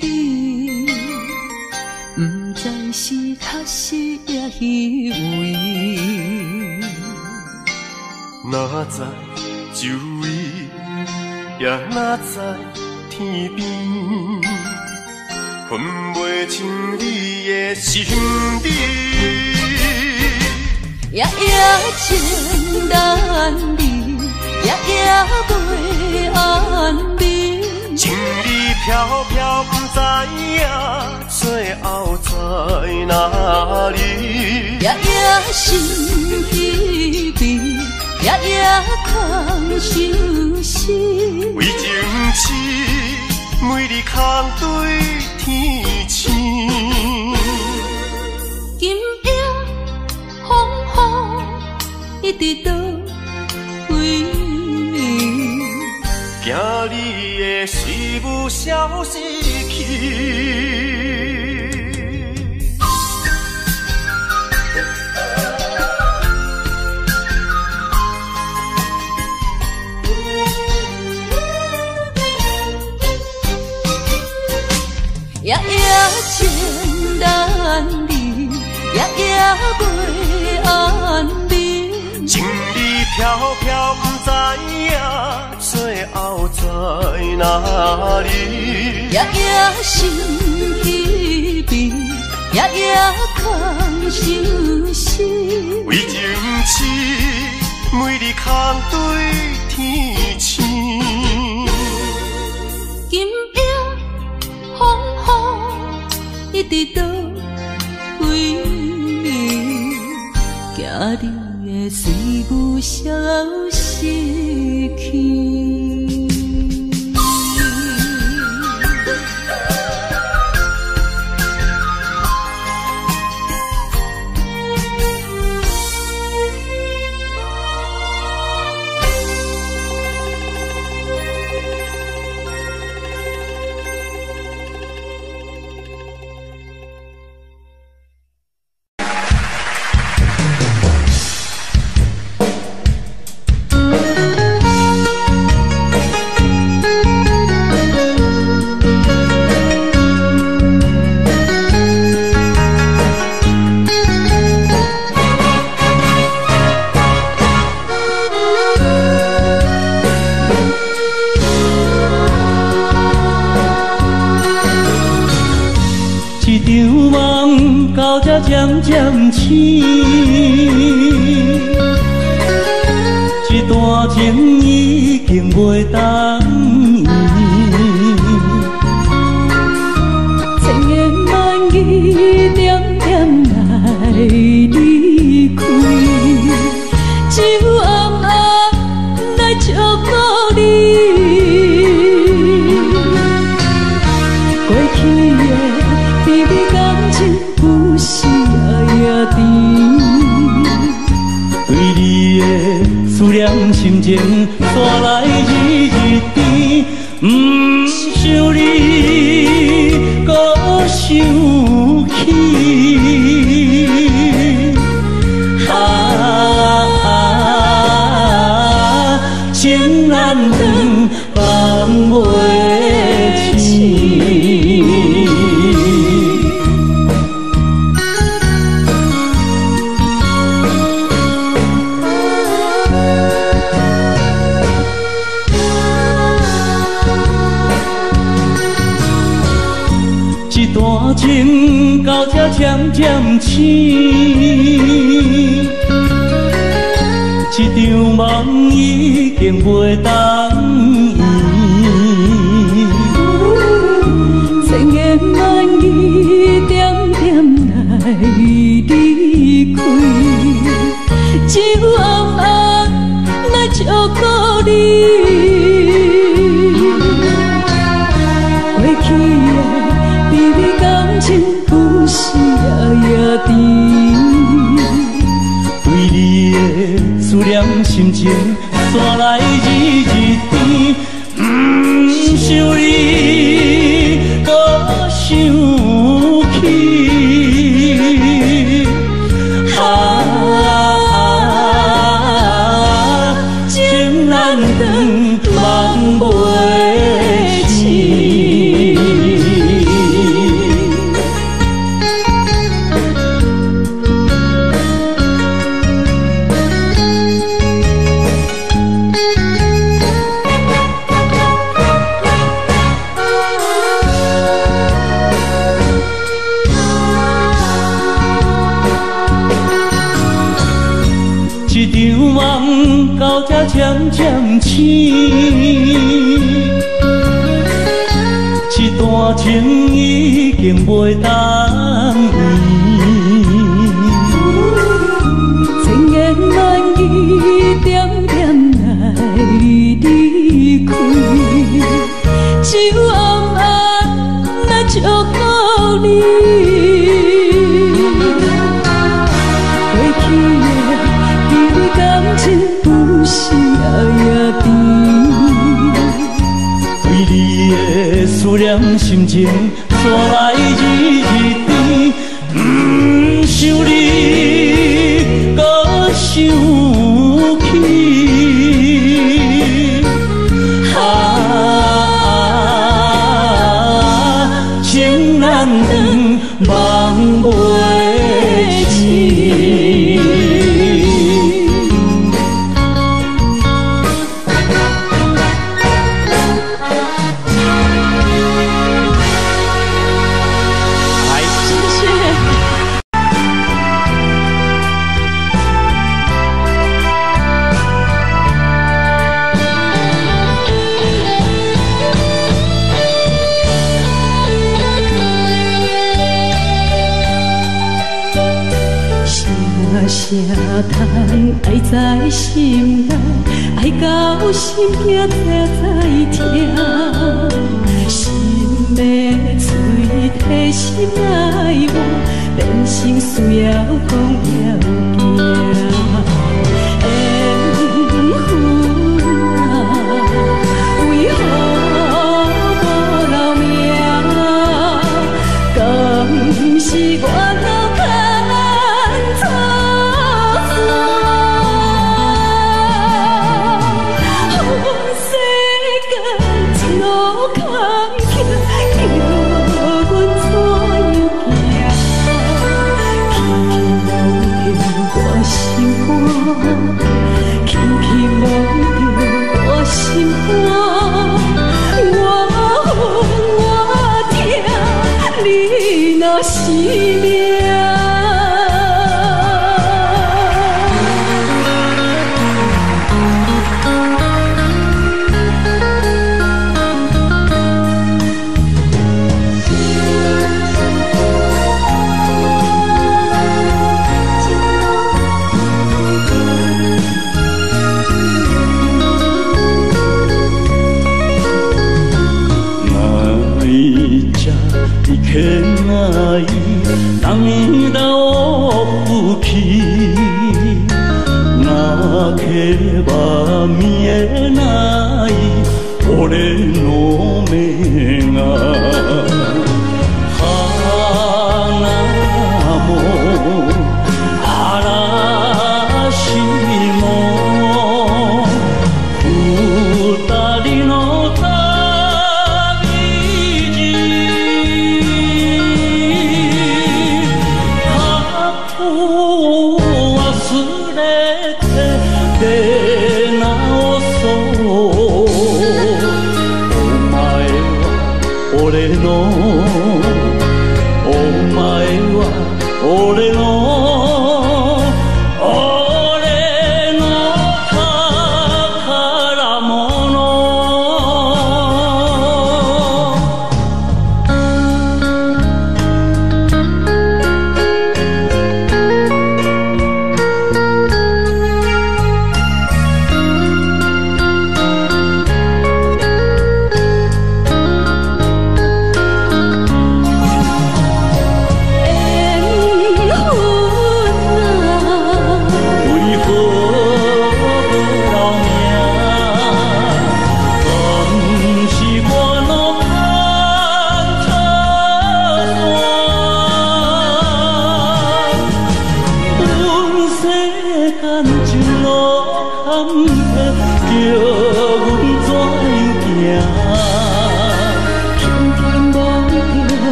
你，不知是确实也虚伪。哪知周围，也哪知天边，分袂清你的心理。夜夜情难离，夜夜袂安眠。情意飘飘，不知影最后在哪里。夜夜心稀微，夜夜空相思。为情痴，每日空对天星。今夜风雨一直倒位，惊你的随无消失去。夜夜情难离，夜夜袂安眠。情意飘飘，不知影最后在哪里。夜夜心稀微，夜夜空相思。为情痴，每日空对天星。今夜风雨一直倒位，惊你的随无消失去。渐渐醒，这段情已经袂当依。千言万语点点来离开，只有暗暗来照顾你。过去的甜蜜感情。不是夜甜，对你的思念心情带来日日甜，不想你搁想起。情难断，放袂清。情到这渐渐醒，这场梦已经袂当依。千言万语点点来离开，只有暗暗来照顾你。过去的甜蜜感情不是夜甜，对你的思念心情带来日日甜，不想你搁想起。情难断，梦袂清。才渐渐醒，一段情已经袂当圆，千言万语点点来离开，只有暗暗来祝福你。过去的甜蜜感情有时也甜，为你的思念心情带来日日甜，不想你搁想起。情难断，梦袂醒。啥叹爱在心内，爱到心惊才痛，心要嘴提心爱我，变成需要讲要行。缘分啊，为何无留名？敢是我都看错？是命。爱，当年老夫妻，那克巴面奈，我的诺梅啊，哈那么阿拉西莫，布达里诺塔。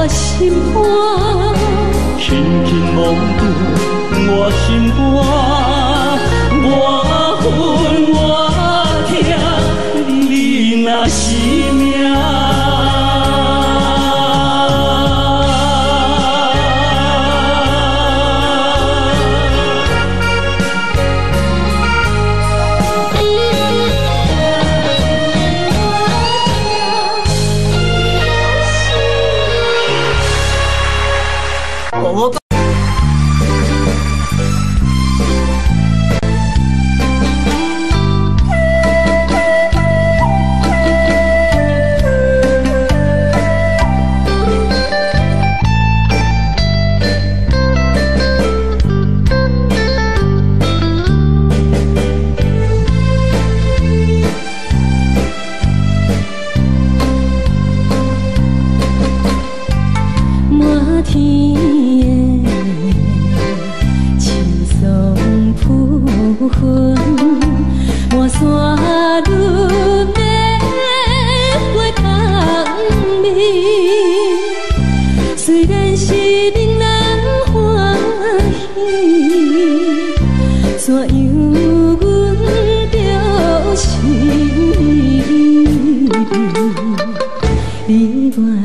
心肝，轻轻摸着我心肝，我恨我疼，你若是命。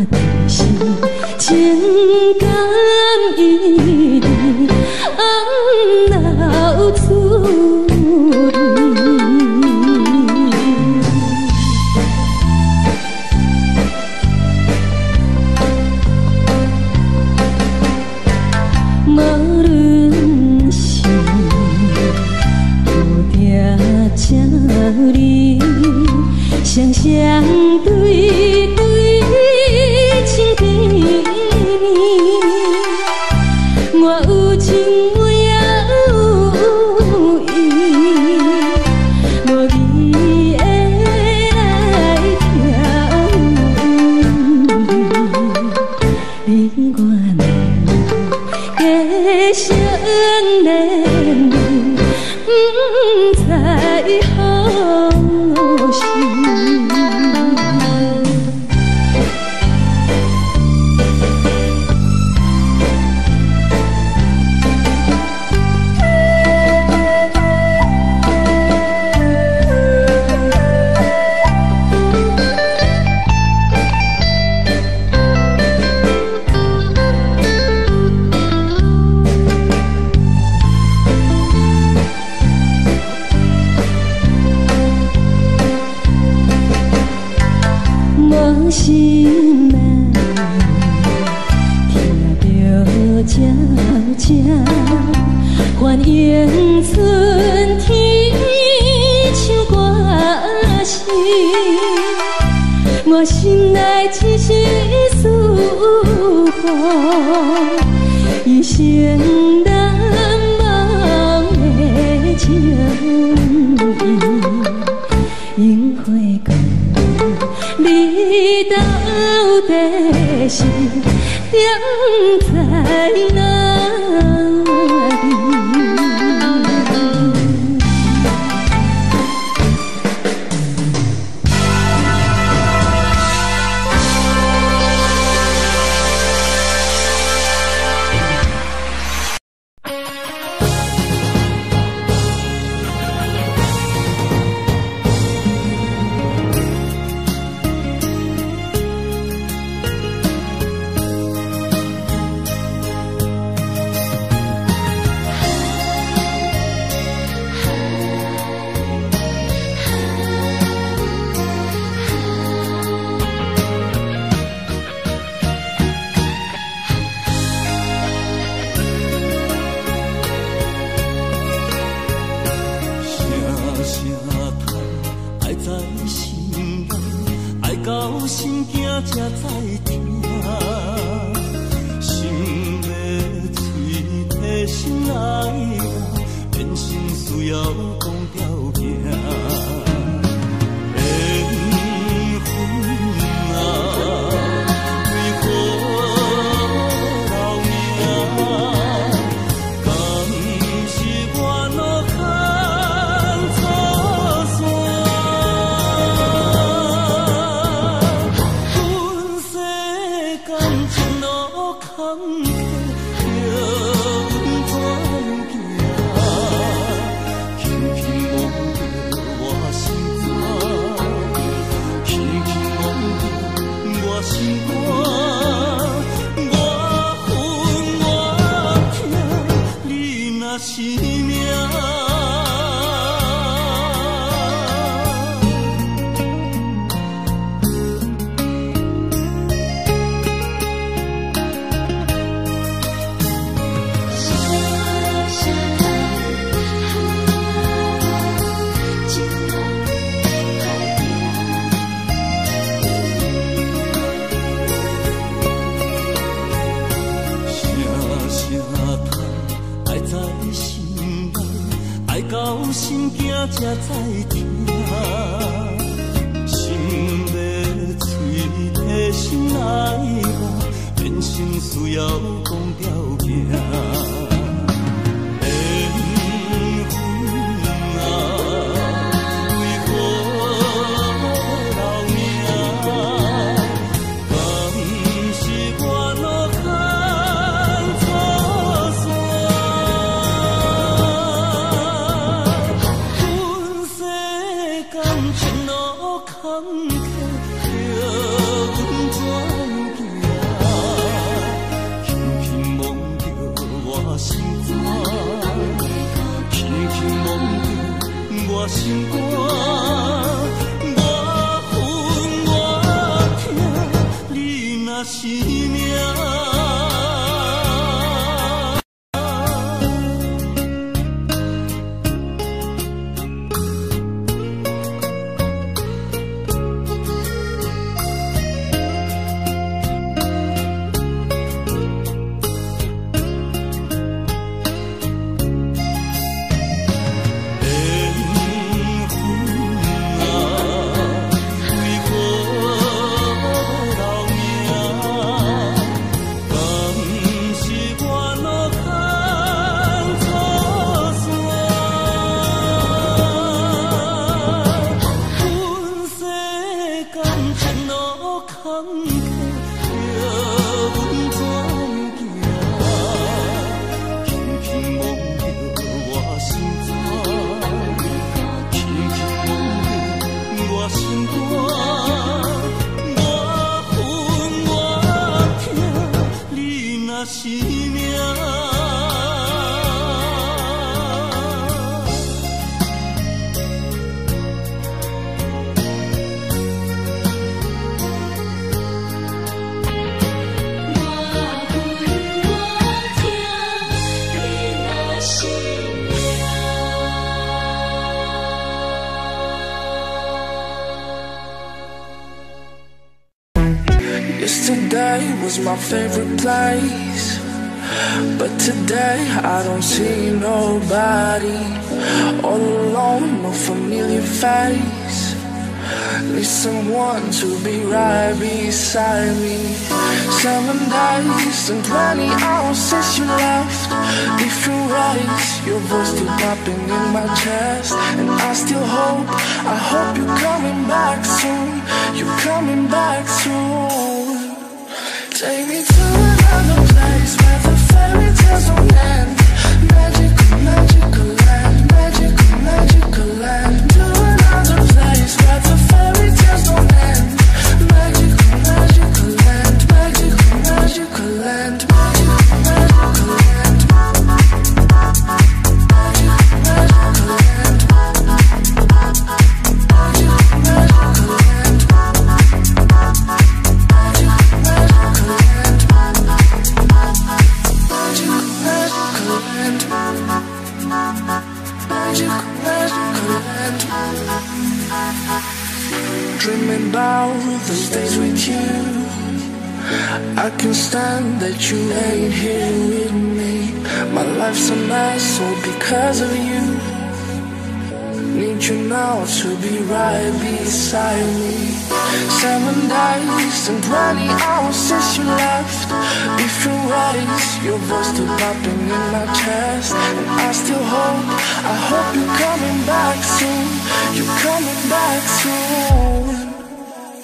的是情感一直流出无论是有定这里，双双对对情甜蜜，我有情我也有意，无味的来听，你我能继续恋恋，不知何时。无心啊，听着悄悄反映春天唱歌声，我心内只是思慕一生难忘的情谊，樱花光。你到底是踮在哪里？到心惊才知听，心要嘴提心爱我，变心需要讲条件。缘分啊，为何留名？敢是我脑坎错线？阮世间前路坎坷，叫阮怎行？轻轻摸着我心肝，轻轻摸着我心肝，我恨我痛，你若是命。到心惊才知听，心要嘴提心爱我，变心需要讲条件。前路坎坷，叫阮怎若是命。Yesterday was my favorite place, but today I don't see nobody. All alone, no familiar face. Need someone to be right beside me. 7 days and 20 hours since you left. Different ways, your voice still popping in my chest. And I still hope, I hope you're coming back soon. You're coming back soon. Take me to another place where the fairy tales don't end. Magical, magical land, magical, magical land. To another place where the fairy tales don't end. Magical, magical land, magical, magical land, magical, magical land. Magical, magical land. Magical, magical land. Dreaming about those days with you. I can't stand that you ain't here with me. My life's a mess all because of you. Need you now to be right beside me. 7 days and 20 hours since you left. Different ways, your voice still popping in my chest. And I still hope, I hope you're coming back soon. You're coming back soon.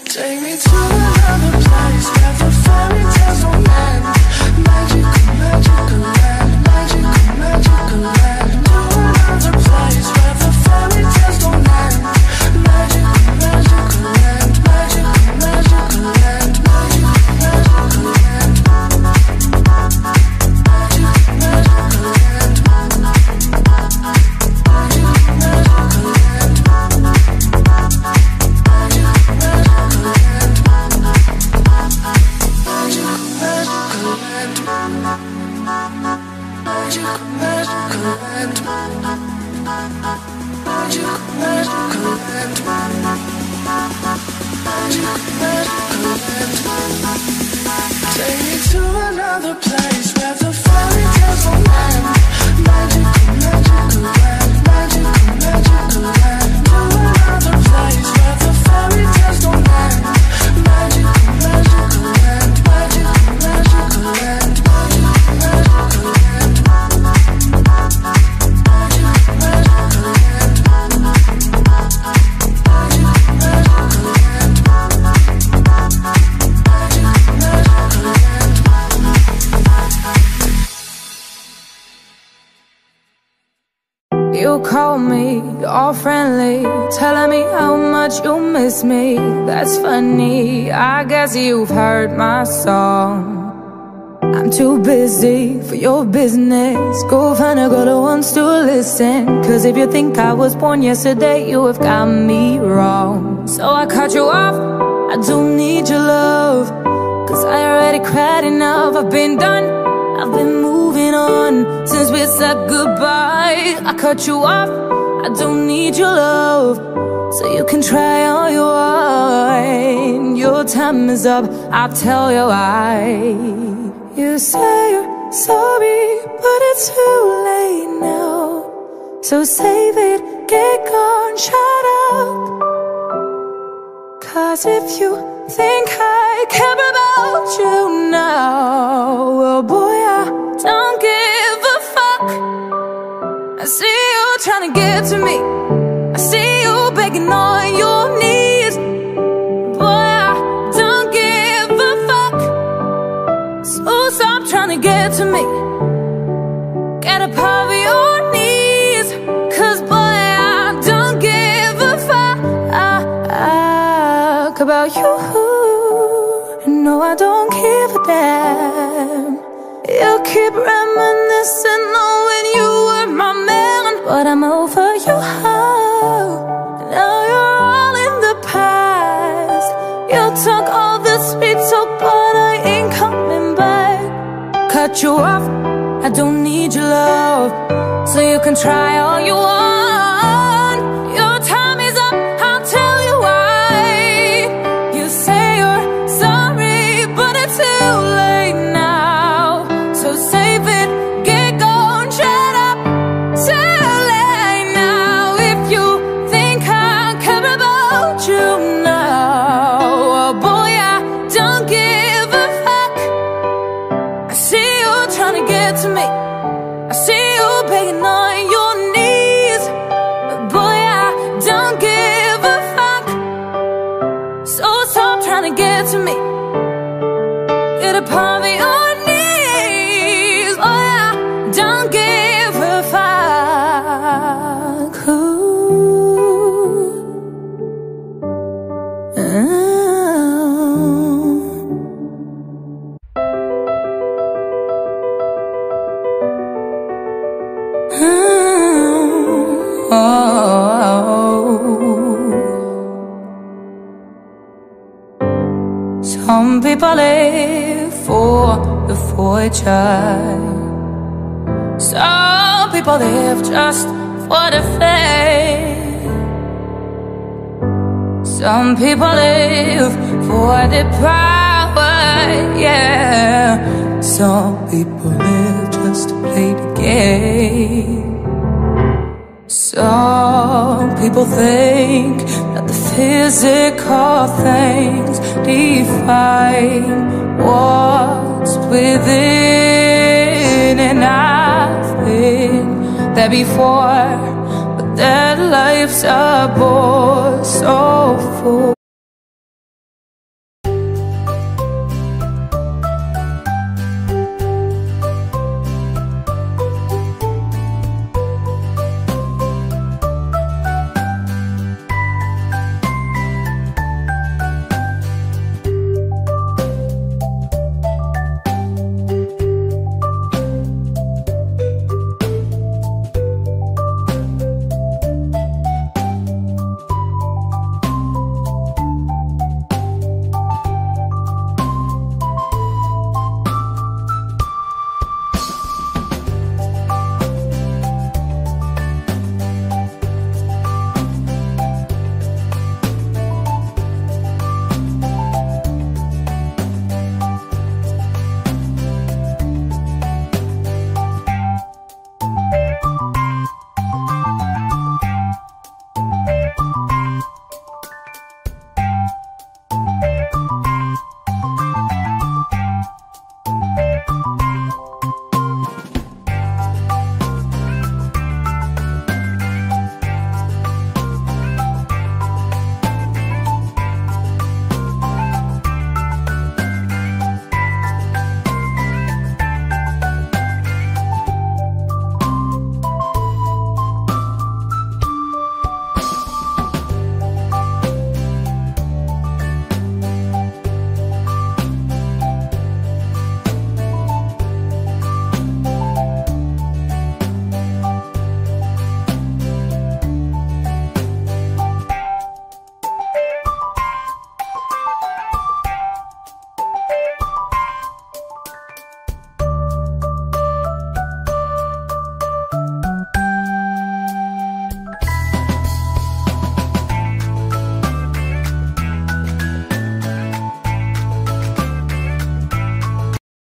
Take me to another place where the fairy tales don't end. Magical, magical land, magical, magical land. To another place where the fairy tales don't end. Magical, magical land, magical, magical land, magical, magical land. Magical, magical land. Magical, magical land. Take me to another place where the fairy tales don't end. Magical, magical land, magical, magical land. To another place where the fairy tales don't end. Magical, magical land, magical, magical land, magical, magical land. Magical, magical land. Magical, magical land. You call me all friendly, telling me how much you miss me. That's funny, I guess you've heard my song. I'm too busy for your business. Go find a girl who wants to listen. Cause if you think I was born yesterday, you have got me wrong. So I cut you off, I don't need your love. Cause I I've been done, I've been moving on since we said goodbye. I cut you off, I don't need your love, so you can try all you want. Your time is up, I'll tell you why. You say you're sorry, but it's too late now. So save it, get gone, shut up. 'Cause if you think I care about you now, well boy, I don't give a fuck. I see you trying to get to me, I see you begging on your knees. Boy, I don't give a fuck. So stop trying to get to me, get up off your knees. 'Cause boy, I don't give a fuck about you. No, I don't give a damn. You keep reminiscing on when you were my man, but I'm over you. Now you're all in the past. You took all the sweet talk, but I ain't coming back. Cut you off, I don't need your love, so you can try all you want. Your time is up, I'll tell you why. You say you're sorry, but it's too late now. So save it, get gone, shut up. Too late now. If you think I care about you now, oh boy, I don't give a fuck. I see you trying to get to me, I see you begging on your knees. But boy, I don't give a fuck. So stop trying to get to me, get up on your knees. Boy, I don't give a fuck. Some people live for the fortune, some people live just for the fame. Some people live for the power, yeah. Some people live just to play the game. Some people think that the physical things define what's within. And I've been there before, but that life's a bore so full.